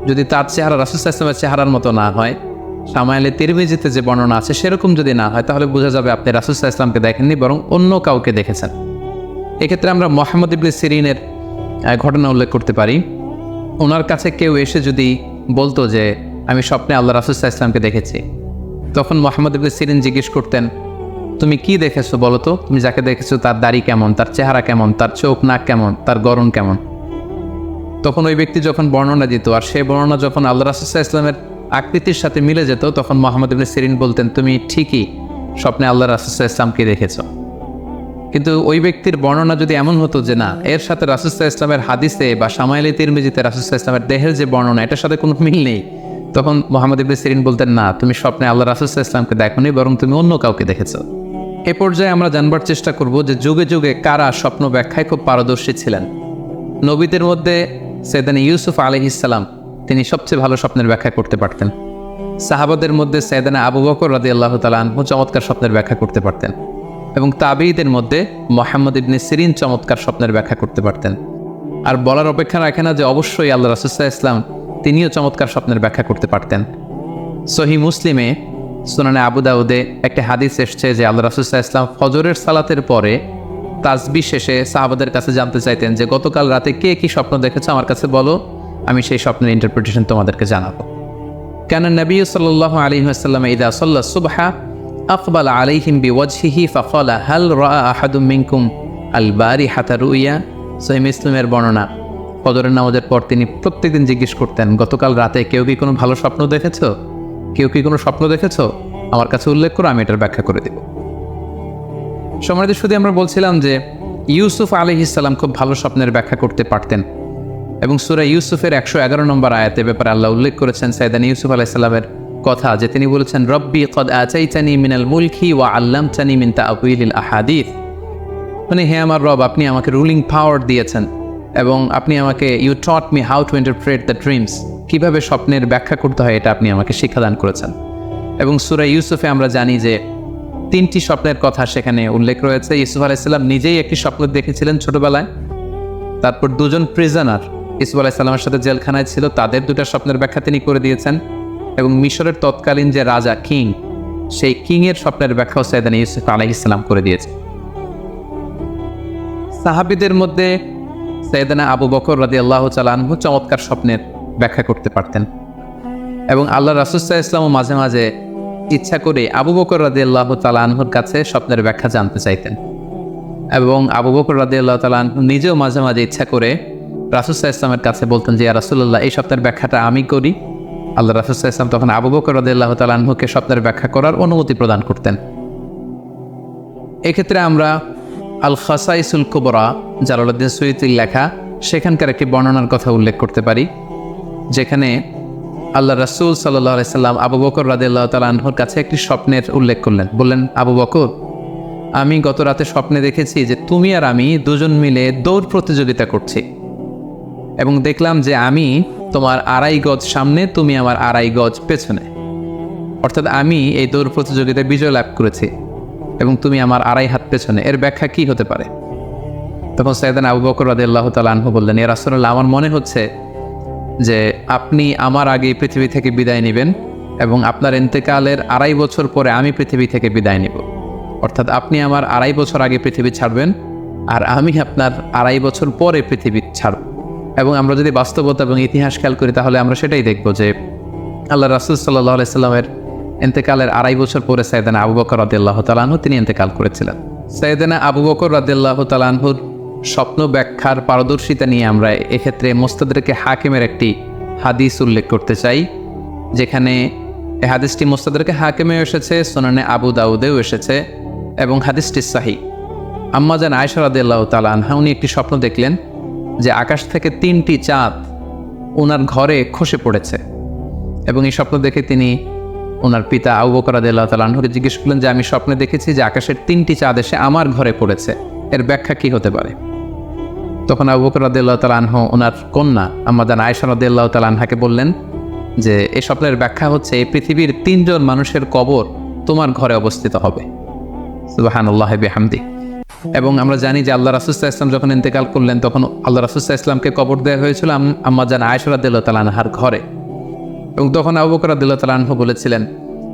যদি তার চেহারা রাসূল সাল্লাল্লাহু আলাইহি ওয়াসাল্লামের চেহারার মতো না হয়, শামায়েলে তিরমিজিতে যে বর্ণনা আছে সেরকম যদি না হয়, তাহলে বোঝা যাবে আপনি রাসূল সাল্লাল্লাহু আলাইহি ওয়াসাল্লামকে দেখেননি, বরং অন্য কাউকে দেখেছেন। এক্ষেত্রে আমরা মুহাম্মদ ইবনে সিরিনের ঘটনা উল্লেখ করতে পারি। ওনার কাছে কেউ এসে যদি বলতো যে আমি স্বপ্নে আল্লাহ রাসূল সাল্লাল্লাহু আলাইহি ওয়াসাল্লামকে দেখেছি, তখন মুহাম্মদ ইবনে সিরিন জিজ্ঞেস করতেন, তুমি কি দেখেছো বলো তো? তুমি যাকে দেখেছো তার দাড়ি কেমন, তার চেহারা কেমন, তার চোখ নাক কেমন, তার গড়ন কেমন? তখন ওই ব্যক্তি যখন বর্ণনা দিত আর সেই বর্ণনা যখন আল্লাহ রাসূল সাল্লাল্লাহু আলাইহি ওয়াসাল্লামের আকৃতির সাথে মিলে যেত, তখন মুহাম্মদ ইবনে সিরিন বলতেন, তুমি ঠিকই স্বপ্নে আল্লাহ রাসূল সাল্লাল্লাহু আলাইহি ওয়াসাল্লামকে দেখেছো। কিন্তু ওই ব্যক্তির বর্ণনা যদি এমন হতো যে না, এর সাথে রাসূল সাল্লাল্লাহু আলাইহি ওয়াসাল্লামের হাদিসে বা শামায়েলে তিরমিজিতে রাসূল সাল্লাল্লাহু আলাইহি ওয়াসাল্লামের দেহের যে বর্ণনা এটার সাথে কোনো মিল নেই, তখন মুহাম্মদ ইবনে সিরিন বলতেন, না, তুমি স্বপ্নে আল্লাহ রাসূল সাল্লাল্লাহু আলাইহি ওয়াসাল্লামকে দেখোনি, বরং তুমি অন্য কাউকে দেখেছো। এ পর্যায়ে আমরা জানবার চেষ্টা করব যে যুগে যুগে কারা স্বপ্ন ব্যাখ্যায় খুব পারদর্শী ছিলেন। নবীদের মধ্যে সাইয়েদনা ইউসুফ আলাইহিস সালাম তিনি সবচেয়ে ভালো স্বপ্নের ব্যাখ্যা করতে পারতেন। সাহাবাদের মধ্যে সাইয়েদনা আবু বকর রাদিয়াল্লাহু তাআলা আনহু চমৎকার স্বপ্নের ব্যাখ্যা করতে পারতেন, এবং তাবেঈদের মধ্যে মুহাম্মদ ইবনে সিরিন চমৎকার স্বপ্নের ব্যাখ্যা করতে পারতেন। আর বলার অপেক্ষা রাখে না যে অবশ্যই আল্লাহ রাসূল সাল্লাল্লাহু আলাইহি ওয়াসাল্লাম তিনিও চমৎকার স্বপ্নের ব্যাখ্যা করতে পারতেন। সহিহ মুসলিমে, সুনানে আবু দাউদে একটা হাদিস এসছে যে আল্লাহ রাসূল সাল্লাল্লাহু আলাইহি ওয়াসাল্লাম ফজরের সালাতের পরে তাসবিহ শেষে সাহাবাদের কাছে জানতে চাইতেন যে গতকাল রাতে কে কি স্বপ্ন দেখেছে আমার কাছে বলো, আমি সেই স্বপ্নের ইন্টারপ্রিটেশন তোমাদেরকে জানাবো। কানা নবী সাল্লাল্লাহু আলাইহি ওয়াসাল্লাম ইযা সাল্লা সুবহা আকবালা আলাইহিম বিওয়াজহিহি ফাকালা হাল রাআ আহাদুম মিনকুম আল বারিহাতা রুইয়া। সহিহ মুসলিমের বর্ণনা, ফজরের নামাজের পর তিনি প্রত্যেকদিন জিজ্ঞেস করতেন, গতকাল রাতে কেউ কি কোনো ভালো স্বপ্ন দেখেছো? কেউ কি কোনো স্বপ্ন দেখেছো? আমার কাছে উল্লেখ করো, আমি এটার ব্যাখ্যা করে দেব। সম্মানিত শুধু আমরা বলছিলাম যে ইউসুফ আলাইহিস সালাম খুব ভালো স্বপ্নের ব্যাখ্যা করতে পারতেন, এবং সূরা ইউসুফের 111 নম্বর আয়াতে ব্যাপারে আল্লাহ উল্লেখ করেছেন সাইয়েদনা ইউসুফ আলাইহিস সালামের কথা, যে তিনি বলেছেন, রব্বি কদ আতাইতানি মিনাল মুলকি ওয়া আল্লামতানি মিন তা'ওয়িলিল আহাদিস, মানে হে আমার রব, আপনি আমাকে রুলিং পাওয়ার দিয়েছেন এবং আপনি আমাকে you taught me how to interpret the dreams, কীভাবে স্বপ্নের ব্যাখ্যা করতে হয় এটা আপনি আমাকে শিক্ষাদান করেছেন। এবং সূরা ইউসুফে আমরা জানি যে 3টি স্বপ্নের কথা সেখানে উল্লেখ রয়েছে। ইউসুফ আলাইহিস সালাম নিজেই একটি স্বপ্ন দেখেছিলেন ছোটবেলায়, তারপর 2জন প্রিজনার ইউসুফ আলাইহিস সালামের সাথে জেলখানায় ছিল, তাদের 2টা স্বপ্নের ব্যাখ্যা তিনি করে দিয়েছেন, এবং মিশরের তৎকালীন যে রাজা কিং, সেই কিংয়ের স্বপ্নের ব্যাখ্যাও সাইয়েদানা ইউসুফ আলাইহিস সালাম করে দিয়েছে। সাহাবীদের মধ্যে সাইয়েদানা আবু বকর রাদিয়াল্লাহু তাআলা আনহু চমৎকার স্বপ্নের ব্যাখ্যা করতে পারতেন এবং আল্লাহ রাসূল সাল্লাল্লাহু আলাইহি ওয়াসাল্লাম মাঝে মাঝে ইচ্ছা করে আবু বকর রাদিয়াল্লাহু তাআলা আনহুর কাছে স্বপ্নের ব্যাখ্যা জানতে চাইতেন এবং আবু বকর রাদিয়াল্লাহু তাআলা আনহু নিজেও মাঝে মাঝে ইচ্ছা করে রাসূল সাল্লাল্লাহু আলাইহি ওয়াসাল্লামের কাছে বলতেন যে ইয়া রাসূলুল্লাহ, এই স্বপ্নের ব্যাখ্যাটা আমি করি। আল্লাহ রাসূল সাল্লাল্লাহু আলাইহি ওয়াসাল্লাম তখন আবু বকর রাদিয়াল্লাহু তাআলা আনহুকে স্বপ্নের ব্যাখ্যা করার অনুমতি প্রদান করতেন। এক্ষেত্রে আমরা আল খাসাইসুল কুবরা, জালালউদ্দিন সুয়ুতির লেখা, সেখানকার একটি বর্ণনার কথা উল্লেখ করতে পারি, যেখানে আল্লাহ রাসূল সাল্লাল্লাহু আলাইহি সাল্লাম আবু বকর রাদিয়াল্লাহু তাআলা আনহুর কাছে একটি স্বপ্নের উল্লেখ করলেন। বললেন, আবু বকর, আমি গত রাতে স্বপ্নে দেখেছি যে তুমি আর আমি দুজন মিলে দৌড় প্রতিযোগিতা করছি এবং দেখলাম যে আমি তোমার 2.5 গজ সামনে, তুমি আমার 2.5 গজ পেছনে, অর্থাৎ আমি এই দৌড় প্রতিযোগিতায় বিজয় লাভ করেছি এবং তুমি আমার 2.5 হাত পেছনে। এর ব্যাখ্যা কি হতে পারে? তখন সাইয়েদানা আবু বকর রাদিয়াল্লাহু তাআলা আনহু বললেন, ইয়া রাসূলুল্লাহ, আমার মনে হচ্ছে যে আপনি আমার আগে পৃথিবী থেকে বিদায় নেবেন এবং আপনার ইন্তেকালের 2.5 বছর পরে আমি পৃথিবী থেকে বিদায় নেব, অর্থাৎ আপনি আমার 2.5 বছর আগে পৃথিবী ছাড়বেন আর আমি আপনার 2.5 বছর পরে পৃথিবী ছাড়ব। এবং আমরা যদি বাস্তবতা এবং ইতিহাস খেয়াল করি তাহলে আমরা সেটাই দেখব যে আল্লাহ রাসূল সাল্লাল্লাহু আলাইহি সাল্লামের ইন্তেকালের 2.5 বছর পরে সাইয়েদানা আবু বকর রাদিয়াল্লাহু তাআলা আনহু তিনি ইন্তেকাল করেছিলেন। সাইয়েদানা আবু বকর রাদিয়াল্লাহু তাআলা আনহুর স্বপ্ন ব্যাখ্যার পারদর্শিতা নিয়ে আমরা এক্ষেত্রে মুস্তাদরিকে হাকিমের একটি হাদিস উল্লেখ করতে চাই, যেখানে এই হাদিসটি মুস্তাদরিকে হাকিমেও এসেছে, সুনানে আবু দাউদেও এসেছে এবং হাদিসটি সহিহ। আম্মা জান আয়েশা রাদিয়াল্লাহু তাআলা আনহা উনি একটি স্বপ্ন দেখলেন যে আকাশ থেকে 3টি চাঁদ ওনার ঘরে খসে পড়েছে এবং এই স্বপ্ন দেখে তিনি ওনার পিতা আবু বকর রাদিয়াল্লাহু তাআলা আনহুকে জিজ্ঞেস করলেন যে আমি স্বপ্নে দেখেছি যে আকাশের 3টি চাঁদ এসে আমার ঘরে পড়েছে, এর ব্যাখ্যা কি হতে পারে? তখন আবু বকর রাদিয়াল্লাহু তাআলা আনহু ওনার কন্যা আম্মা জান আয়েশা রাদিয়াল্লাহু তাআলা আনহাকে বললেন যে এই স্বপ্নের ব্যাখ্যা হচ্ছে এই পৃথিবীর 3 জন মানুষের কবর তোমার ঘরে অবস্থিত হবে। সুবহানাল্লাহ বিহামদি। এবং আমরা জানি যে আল্লাহ রাসূল সাল্লাল্লাহু আলাইহি ওয়াসাল্লাম যখন ইন্তেকাল করলেন তখন আল্লাহ রাসূল সাল্লাল্লাহু আলাইহি ওয়াসাল্লামকে কবর দেওয়া হয়েছিল আম্মা জান আয়েশা রাদিয়াল্লাহু তাআলা আনহার ঘরে। এবং তখন আবু বকর রাদিয়াল্লাহু তাআলা আনহু বলেছিলেন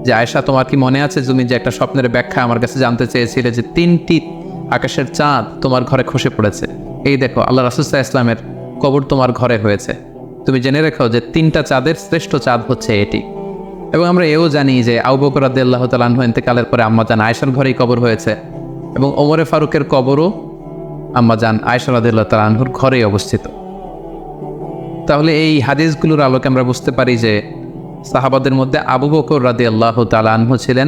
যে আয়েশা, তোমার কি মনে আছে তুমি যে একটা স্বপ্নের ব্যাখ্যা আমার কাছে জানতে চেয়েছিলে যে 3টি আকাশের চাঁদ তোমার ঘরে খসে পড়েছে, এই দেখো আল্লাহ রাসূল সাল্লাল্লাহু আলাইহি ওয়াসাল্লামের কবর তোমার ঘরে হয়েছে, তুমি জেনে রেখো যে 3টা চাঁদের শ্রেষ্ঠ চাঁদ হচ্ছে এটি। এবং আমরা এও জানি যে আবু বকর রাদিয়াল্লাহু তাআলা আনহু ইন্তেকালের পরে আম্মা জান আয়েশার ঘরেই কবর হয়েছে এবং ওমরে ফারুকের কবরও আম্মা জান আয়েশা রাদিয়াল্লাহু তাআলা আনহুর ঘরেই অবস্থিত। তাহলে এই হাদিসগুলোর আলোকে আমরা বুঝতে পারি যে সাহাবাদের মধ্যে আবু বকর রাদিয়াল্লাহু তাআলা আনহু ছিলেন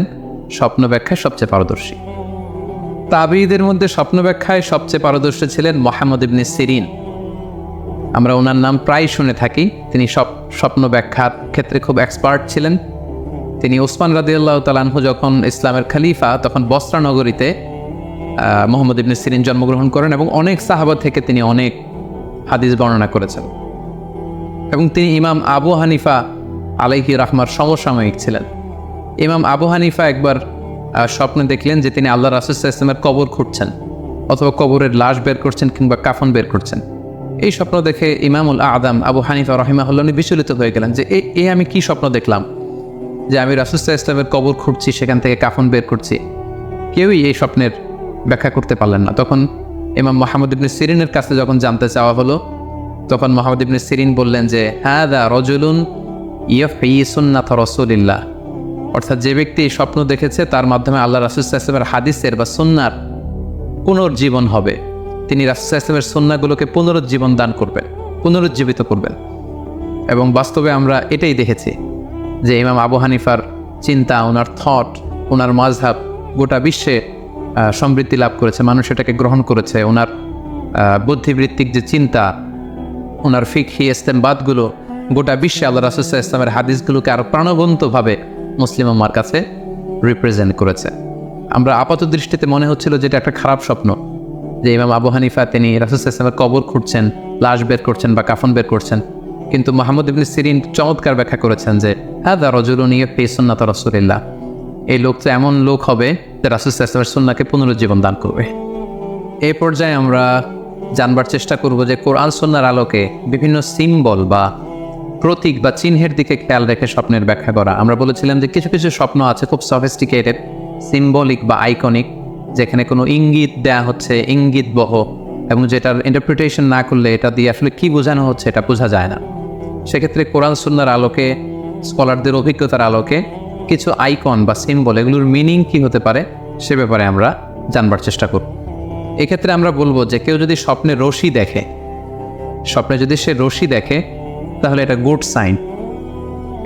স্বপ্ন ব্যাখ্যায় সবচেয়ে পারদর্শী। তাবিঈদের মধ্যে স্বপ্ন ব্যাখ্যায় সবচেয়ে পারদর্শী ছিলেন মুহাম্মদ ইবনে সিরিন। আমরা ওনার নাম প্রায় শুনে থাকি। তিনি স্বপ্ন ব্যাখ্যার ক্ষেত্রে খুব এক্সপার্ট ছিলেন। তিনি ওসমান রাদিয়াল্লাহু তাআলা আনহু যখন ইসলামের খলিফা তখন বসরা নগরীতে মুহাম্মদ ইবনে সিরিন জন্মগ্রহণ করেন এবং অনেক সাহাবা থেকে তিনি অনেক হাদিস বর্ণনা করেছেন এবং তিনি ইমাম আবু হানিফা আলাইহি রাহমার সমসাময়িক ছিলেন। ইমাম আবু হানিফা একবার স্বপ্নে দেখলেন যে তিনি আল্লাহ রাসূল সাল্লাল্লাহু আলাইহি ওয়াসাল্লামের কবর খুঁড়ছেন অথবা কবরের লাশ বের করছেন কিংবা কাফন বের করছেন। এই স্বপ্ন দেখে ইমামুল আদম আবু হানিফা রাহিমাহুল্লাহ বিচলিত হয়ে গেলেন যে এই আমি কি স্বপ্ন দেখলাম যে আমি রাসূল সাল্লাল্লাহু আলাইহি ওয়াসাল্লামের কবর খুঁড়ছি, সেখান থেকে কাফন বের করছি। কেউই এই স্বপ্নের ব্যাখ্যা করতে পারলেন না। তখন ইমাম মুহাম্মদ ইবনে সিরিনের কাছে যখন জানতে চাওয়া হলো তখন মুহাম্মদ ইবনে সিরিন বললেন যে হাযা রাজুলুন ইয়াহয়ী সুন্নাত রাসূলিল্লাহ, অর্থাৎ যে ব্যক্তি এই স্বপ্ন দেখেছে তার মাধ্যমে আল্লাহ রাসূল সাল্লাল্লাহু আলাইহি ওয়াসাল্লামের হাদিসের বা সুন্নাহর পুনর্জীবন হবে। তিনি রাসূল সাল্লাল্লাহু আলাইহি ওয়াসাল্লামের সুন্নাহগুলোকে পুনরুজ্জীবন দান করবেন, পুনরুজ্জীবিত করবেন। এবং বাস্তবে আমরা এটাই দেখেছি যে ইমাম আবু হানিফার চিন্তা, ওনার থট, ওনার মাযহাব গোটা বিশ্বে সমৃদ্ধি লাভ করেছে, মানুষ এটাকে গ্রহণ করেছে। ওনার বুদ্ধিবৃত্তিক যে চিন্তা, ওনার ফিকহি ইস্তেমবাদগুলো গোটা বিশ্বে আল্লাহ রাসূল সাল্লাল্লাহু আলাইহি ওয়াসাল্লামের হাদিসগুলোকে আরও প্রাণবন্তভাবে মুসলিম উম্মার কাছে রিপ্রেজেন্ট করেছে। আমরা আপাত দৃষ্টিতে মনে হচ্ছিল যে এটা একটা খারাপ স্বপ্ন, যে ইমাম আবু হানিফা তিনি রাসূল সাল্লাল্লাহু আলাইহি ওয়াসাল্লামের কবর খুঁড়ছেন, লাশ বের করছেন বা কাফন বের করছেন। কিন্তু মুহাম্মদ ইবনে সিরিন চমৎকার ব্যাখ্যা করেছেন যে হাযা রাজুলুন ইয়াহয়ী সুন্নাত রাসূলিল্লাহ, এই লোক তো এমন লোক হবে যে রাসূল সাল্লাল্লাহু আলাইহি ওয়াসাল্লামের সুন্নাহকে পুনরুজ্জীবন দান করবে। এই পর্যায়ে আমরা জানবার চেষ্টা করব যে কোরআন সুন্নাহর আলোকে বিভিন্ন সিম্বল বা প্রতীক বা চিহ্নের দিকে খেয়াল রেখে স্বপ্নের ব্যাখ্যা করা। আমরা বলেছিলাম যে কিছু কিছু স্বপ্ন আছে খুব সফিস্টিকেটেড, সিম্বলিক বা আইকনিক, যেখানে কোনো ইঙ্গিত দেয়া হচ্ছে, ইঙ্গিত বহ, এবং যেটার ইন্টারপ্রিটেশন না করলে এটা দিয়ে আসলে কী বোঝানো হচ্ছে এটা বোঝা যায় না। সেক্ষেত্রে কোরআন সুন্নাহর আলোকে, স্কলারদের অভিজ্ঞতার আলোকে কিছু আইকন বা সিম্বল, এগুলোর মিনিং কী হতে পারে সে ব্যাপারে আমরা জানবার চেষ্টা করব। এক্ষেত্রে আমরা বলবো যে কেউ যদি স্বপ্নে রশি দেখে, স্বপ্নে যদি সে রশি দেখে তাহলে এটা গুড সাইন।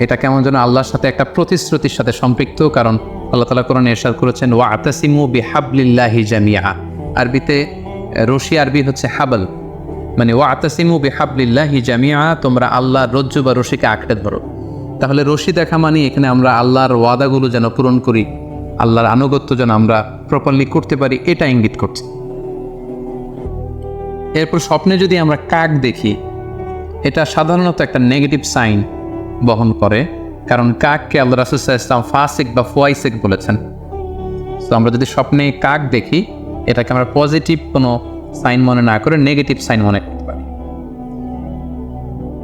এটা কেমন যেন আল্লাহর সাথে একটা প্রতিশ্রুতির সাথে সম্পৃক্ত, কারণ আল্লাহ তাআলা কোরআনে ইরশাদ করেছেন ওয়াতাসিমু বিহাবলিল্লাহি জামিআ। আরবিতে রশি আরবি হচ্ছে হাবল, মানে ওয়াতাসিমু বিহাবলিল্লাহি জামিআ, তোমরা আল্লাহর রজ্জু বা রশিকে আঁকড়ে ধরো। তাহলে রশি দেখা মানে এখানে আমরা আল্লাহর ওয়াদাগুলো যেন পূরণ করি, আল্লাহর আনুগত্য যেন আমরা প্রপারলি করতে পারি, এটা ইঙ্গিত করছে। এরপর স্বপ্নে যদি আমরা কাক দেখি, এটা সাধারণত একটা নেগেটিভ সাইন বহন করে, কারণ কাককে আল্লাহ রাসূল সাল্লাল্লাহু আলাইহি ওয়াসাল্লাম ফাসিক বা ফুয়াইসিক বলেছেন। তো আমরা যদি স্বপ্নে কাক দেখি, এটাকে আমরা পজিটিভ কোনো সাইন মনে না করে নেগেটিভ সাইন মনে করতে পারি।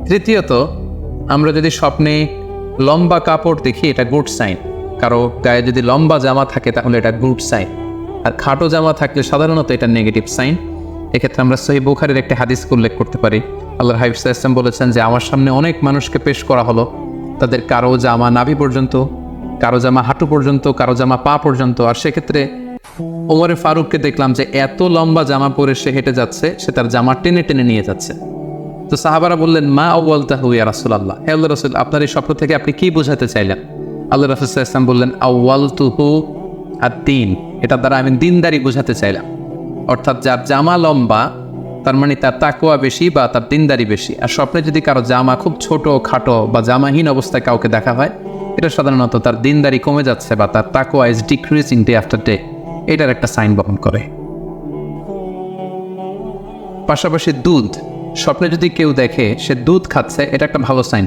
তৃতীয়ত, আমরা যদি স্বপ্নে লম্বা কাপড় দেখি, এটা গুড সাইন। কারো গায়ে যদি লম্বা জামা থাকে তাহলে এটা গুড সাইন, আর খাটো জামা থাকলে সাধারণত এটা নেগেটিভ সাইন। এক্ষেত্রে আমরা সহিহ বুখারীর একটি হাদিসকে উল্লেখ করতে পারি। আল্লাহর হাবিব সাল্লাল্লাহু আলাইহি ওয়াসাল্লাম বলেছেন যে আমার সামনে অনেক মানুষকে পেশ করা হলো, তাদের কারো জামা নাভি পর্যন্ত, কারো জামা হাঁটু পর্যন্ত, কারো জামা পা পর্যন্ত। আর সেক্ষেত্রে ওমরে ফারুককে দেখলাম যে এত লম্বা জামা পরে সে হেঁটে যাচ্ছে, সে তার জামা টেনে টেনে নিয়ে যাচ্ছে। তো সাহাবারা বললেন মা আউয়ালতাহু ইয়া রাসূলুল্লাহ, হে আল্লাহর রাসূল, আপনার এই স্বপ্ন থেকে আপনি কি বোঝাতে চাইলেন? আল্লাহ রাসূল সাল্লাল্লাহু আলাইহি ওয়াসাল্লাম বললেন আউয়ালতুহু আদ-দীন, এটা দ্বারা আমি দিনদারি বোঝাতে চাইলাম। অর্থাৎ যার জামা লম্বা তার মানে তার তাকওয়া বেশি বা তার দিনদারি বেশি। আর স্বপ্নে যদি কারো জামা খুব ছোট খাটো বা জামাহীন অবস্থায় কাউকে দেখা হয়, এটা সাধারণত তার দিনদারি কমে যাচ্ছে বা তার তাকওয়া is decreasing day after day, এটার একটা সাইন বহন করে। পাশাপাশি দুধ, স্বপ্নে যদি কেউ দেখে সে দুধ খাচ্ছে, এটা একটা ভালো সাইন।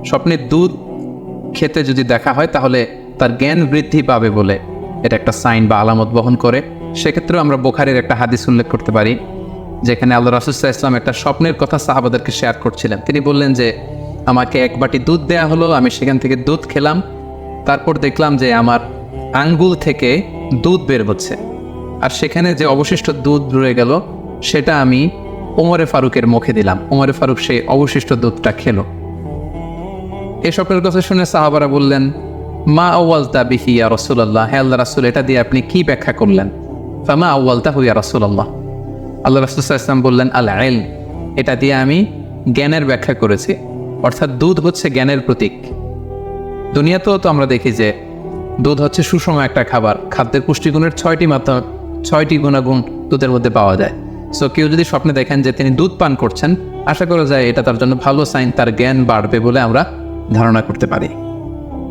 স্বপ্নে দুধ খেতে যদি দেখা হয় তাহলে তার জ্ঞান বৃদ্ধি পাবে বলে এটা একটা সাইন বা আলামত বহন করে। সেক্ষেত্রেও আমরা বুখারীর একটা হাদিস উল্লেখ করতে পারি, যেখানে আল্লাহ রাসূল সাল্লাল্লাহু আলাইহি ওয়াসাল্লাম একটা স্বপ্নের কথা সাহাবাদেরকে শেয়ার করছিলেন। তিনি বললেন যে আমাকে এক বাটি দুধ দেয়া হলো, আমি সেখান থেকে দুধ খেলাম, তারপর দেখলাম যে আমার আঙ্গুল থেকে দুধ বের হচ্ছে, আর সেখানে যে অবশিষ্ট দুধ রয়ে গেল সেটা আমি ওমরে ফারুকের মুখে দিলাম। ওমরে ফারুক সেই অবশিষ্ট দুধটা খেলো। এই স্বপ্নের কথা শুনে সাহাবারা বললেন মা আউয়ালতা বিহি ইয়া রাসূলুল্লাহ, হে আল্লাহর রাসূল, এটা দিয়ে আপনি কি ব্যাখ্যা করলেন? ফামা আউয়ালতাহু ইয়া রাসূলুল্লাহ, আল্লাহ রাসূল সাল্লাল্লাহু আলাইহি ওয়াসাল্লাম বললেন আল ইলম, এটা দিয়ে আমি জ্ঞানের ব্যাখ্যা করেছি। অর্থাৎ দুধ হচ্ছে জ্ঞানের প্রতীক। দুনিয়াতেও তো আমরা দেখি যে দুধ হচ্ছে সুষম একটা খাবার, খাদ্যের পুষ্টিগুণের 6টি গুণাগুণ দুধের মধ্যে পাওয়া যায়। সো কেউ যদি স্বপ্নে দেখেন যে তিনি দুধ পান করছেন, আশা করা যায় এটা তার জন্য ভালো সাইন, তার জ্ঞান বাড়বে বলে আমরা ধারণা করতে পারি।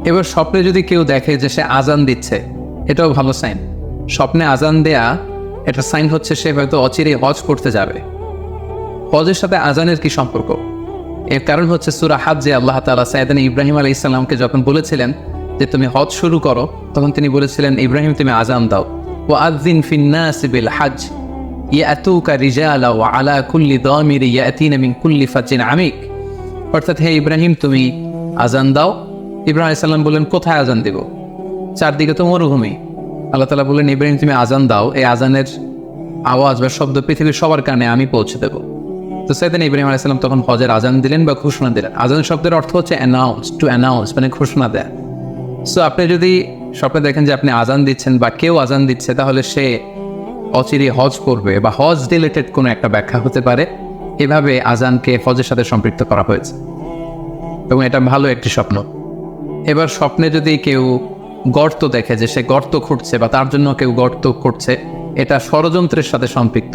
এবার স্বপ্নে যদি কেউ দেখে যে সে আজান দিচ্ছে, এটাও ভালো সাইন। স্বপ্নে আজান দেয়া এটা সাইন হচ্ছে সে হয়তো অচিরেই হজ করতে যাবে। হজের সাথে আজানের কি সম্পর্ক? এর কারণ হচ্ছে সূরা হজ্জে আল্লাহ তাআলা সাইয়েদনা ইব্রাহিম আলাইহিস সালামকে যখন বলেছিলেন যে তুমি হজ শুরু করো, তখন তিনি বলেছিলেন ইব্রাহিম তুমি আজান দাও, ওয়াআযিন ফিন নাসি বিল হজ ইয়াতুকা রিজালা ওয়া আলা কুল্লি দামির ইয়াতিনা মিন কুল্লি ফাজ্জিন আমিক। অর্থাৎ হে ইব্রাহিম তুমি আজান দাও। ইব্রাহিম আলাইহিস সালাম বললেন কোথায় আজান দেব? চারদিকে তো মরুভূমি। আল্লাহ তাআলা বললেন ইব্রাহিম তুমি আজান দাও, এই আজানের আওয়াজ বা শব্দ পৃথিবীর সবার কানে আমি পৌঁছে দেব। তো সাইয়েদনা ইব্রাহিম আলাইহিস সালাম তখন হজের আজান দিলেন বা ঘোষণা দিলেন। আজান শব্দের অর্থ হচ্ছে অ্যানাউন্স, টু অ্যানাউন্স, মানে ঘোষণা দেয়া। সো আপনি যদি স্বপ্নে দেখেন যে আপনি আজান দিচ্ছেন বা কেউ আজান দিচ্ছে, তাহলে সে অচিরেই হজ করবে বা হজ রিলেটেড কোনো একটা ব্যাখ্যা হতে পারে। এভাবে আজানকে হজের সাথে সম্পৃক্ত করা হয়েছে এবং এটা ভালো একটি স্বপ্ন। এবার স্বপ্নে যদি কেউ গর্ত দেখে যে সে গর্ত খুঁড়ছে বা তার জন্য কেউ গর্ত করছে, এটা ষড়যন্ত্রের সাথে সম্পৃক্ত।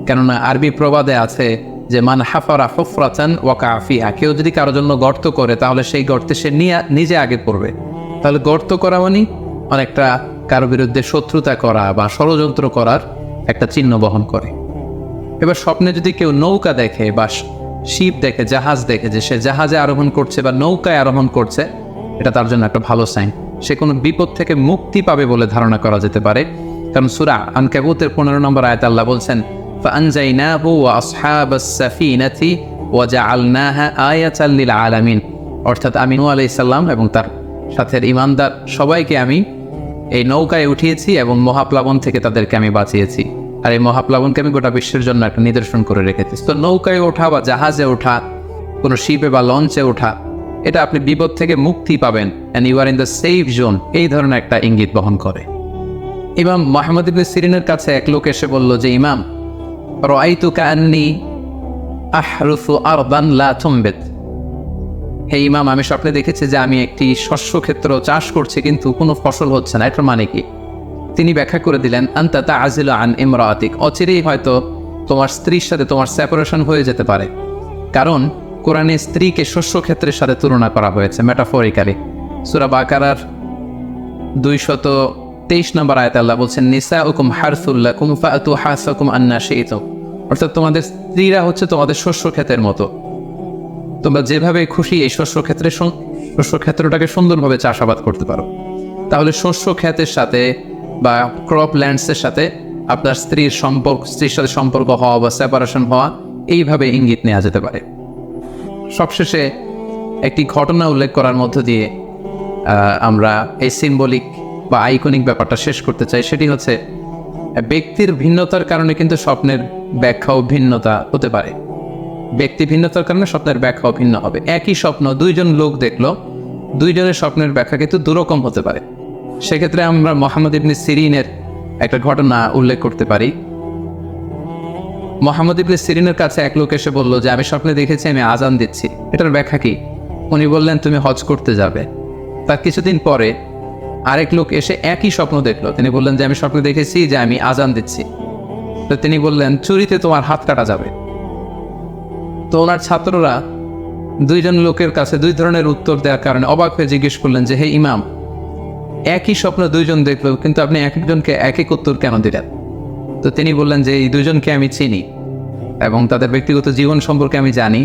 কেননা আরবি প্রবাদে আছে যে মান হাফারা হুফরাতান ওয়াকা ফিহা, কেউ যদি কারোর জন্য গর্ত করে তাহলে সেই গর্তে সে নিজে আগে পড়বে। তাহলে গর্ত করা মানে অনেকটা কারো বিরুদ্ধে শত্রুতা করা বা ষড়যন্ত্র করার একটা চিহ্ন বহন করে। এবার স্বপ্নে যদি কেউ নৌকা দেখে বা শিপ দেখে, জাহাজ দেখে যে সে জাহাজে আরোহণ করছে বা নৌকায় আরোহণ করছে, এটা তার জন্য একটা ভালো সাইন। সে কোনো বিপদ থেকে মুক্তি পাবে বলে ধারণা করা যেতে পারে। কারণ সূরা আনকাবুতের 15 নম্বর আয়াতে আল্লাহ বলছেন ফাআনজাইনাহু ওয়া আসহাবাস সাফিনাতি ওয়াজআলনাহা আয়াতাল লিল আলামিন, অর্থাৎ আমি নূহ আলাইহিস সালাম এবং তার সাথে ঈমানদার সবাইকে আমি এই নৌকায় উঠিয়েছি এবং মহাপ্লাবন থেকে তাদেরকে আমি বাঁচিয়েছি। আর এই মহাপ্লাবনকে আমি গোটা বিশ্বের জন্য একটা নিদর্শন করে রেখেছি। তো নৌকায় ওঠা বা জাহাজে ওঠা, কোনো শিপে বা লঞ্চে ওঠা, এটা আপনি বিপদ থেকে মুক্তি পাবেন, and you are in the safe zone, এই ধরনের একটা ইঙ্গিত বহন করে। ইমাম মুহাম্মদ ইবনে সিরিনের কাছে এক লোক এসে বলল যে, ইমাম, রাআইতু কাআন্নী আহরুসু আরদান লা তুমবিত। হে ইমাম, আমি স্বপ্নে দেখেছি যে আমি একটি শস্য ক্ষেত্র চাষ করছি কিন্তু কোনো ফসল হচ্ছে না, এটার মানে কি? তিনি ব্যাখ্যা করে দিলেন, আনতা তাআজিলু আন ইমরাআতিক, অচিরেই হয়তো তোমার স্ত্রীর সাথে তোমার সেপারেশন হয়ে যেতে পারে। কারণ কোরআনে স্ত্রীকে শস্য ক্ষেত্রের সাথে তুলনা করা হয়েছে মেটাফরিক্যালি। সূরা বাকারার 223 নম্বর আয়াতে আল্লাহ বলছেন, নিসাউকুম হারসুল লাকুম ফাআতু হাসাকুম আন্না শি'তুম, অর্থাৎ তোমাদের স্ত্রীরা হচ্ছে তোমাদের শস্য ক্ষেতের মতো, তোমরা যেভাবে খুশি এই শস্য ক্ষেত্রটাকে সুন্দরভাবে চাষাবাদ করতে পারো। তাহলে শস্য ক্ষেতের সাথে বা ক্রপ ল্যান্ডসের সাথে আপনার স্ত্রীর সাথে সম্পর্ক হওয়া বা সেপারেশন হওয়া, এইভাবে ইঙ্গিত নেওয়া যেতে পারে। সবশেষে একটি ঘটনা উল্লেখ করার মধ্য দিয়ে আমরা এই সিম্বলিক বা আইকনিক ব্যাপারটা শেষ করতে চাই। সেটি হচ্ছে, ব্যক্তির ভিন্নতার কারণে কিন্তু স্বপ্নের ব্যাখ্যাও ভিন্নতা হতে পারে। ব্যক্তি ভিন্নতার কারণে স্বপ্নের ব্যাখ্যাও ভিন্ন হবে। একই স্বপ্ন দুইজন লোক দেখলো, দুইজনের স্বপ্নের ব্যাখ্যা কিন্তু দুরকম হতে পারে। সেক্ষেত্রে আমরা মুহাম্মদ ইবনে সিরিনের একটা ঘটনা উল্লেখ করতে পারি। মুহাম্মদ ইবনে সিরিনের কাছে এক লোক এসে বলল যে, আমি স্বপ্নে দেখেছি আমি আজান দিচ্ছি, এটার ব্যাখ্যা কি? উনি বললেন, তুমি হজ করতে যাবে। তার কিছুদিন পরে আরেক লোক এসে একই স্বপ্ন দেখলো, তিনি বললেন যে, আমি স্বপ্নে দেখেছি যে আমি আজান দিচ্ছি। তো তিনি বললেন, চুরিতে তোমার হাত কাটা যাবে। তো ওনার ছাত্ররা দুইজন লোকের কাছে দুই ধরনের উত্তর দেওয়ার কারণে অবাক হয়ে জিজ্ঞেস করলেন যে, হে ইমাম, একই স্বপ্ন দুইজন দেখলো কিন্তু আপনি এক একজনকে এক এক উত্তর কেন দিলেন? তো তিনি বললেন যে, এই দুজনকে আমি চিনি এবং তাদের ব্যক্তিগত জীবন সম্পর্কে আমি জানি।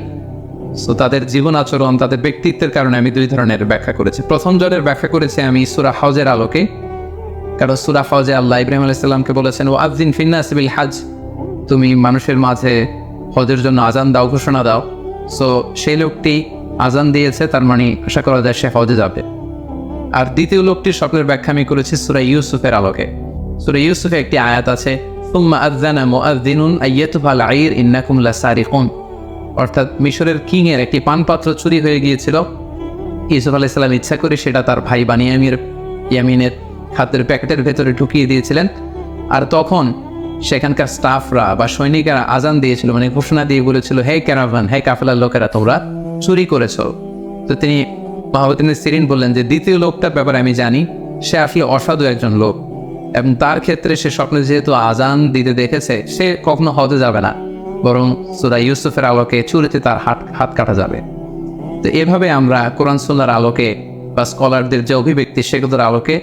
সো তাদের জীবন আচরণ, তাদের ব্যক্তিত্বের কারণে আমি দুই ধরনের ব্যাখ্যা করেছি। প্রথম জনের ব্যাখ্যা করেছি আমি সূরা হজের আলোকে, কারণ সূরা হজে আল্লাহ ইব্রাহিম আলাইহিস সালামকে বলেছেন, ও আযিন ফিন্নাস বিল হজ, তুমি মানুষের মাঝে হজের জন্য আজান দাও, ঘোষণা দাও। সো সেই লোকটি আজান দিয়েছে, তার মানে আশা করা যায় সে হজে যাবে। আর দ্বিতীয় লোকটির স্বপ্নের ব্যাখ্যা আমি করেছি সূরা ইউসুফের আলোকে। সূরা ইউসুফে একটি আয়াত আছে, সুম্মা আযানা মুআযযিনুন আইয়াতুহাল আইর ইন্নাকুম লাসারিকুন, অর্থাৎ মিশরের কিংয়ের একটি পানপাত্র চুরি হয়ে গিয়েছিল। ইউসুফ আলাইহিস সালাম ইচ্ছা করে সেটা তার ভাই ইয়ামিনের খাদ্যের প্যাকেটের ভেতরে ঢুকিয়ে দিয়েছিলেন। আর তখন সেখানকার স্টাফরা বা সৈনিকেরা আজান দিয়েছিল, মানে ঘোষণা দিয়ে বলেছিল, হে ক্যারাভান, হে কাফেলার লোকেরা, তোমরা চুরি করেছ। তো তিনি মুহাম্মদ ইবনে সিরিন বললেন যে, দ্বিতীয় লোকটার ব্যাপারে আমি জানি, সে আসলে অসাধু একজন লোক, এবং তার ক্ষেত্রে সে স্বপ্নে যেহেতু আজান দিতে দেখেছে, সে কখনো হজে যাবে না, বরং সূরা ইউসুফের আলোকে চুরিতে তার হাত কাটা যাবে। তো এভাবে আমরা কোরআন সুন্নাহর আলোকে বা স্কলারদের যে অভিব্যক্তি, সেগুলোর আলোকে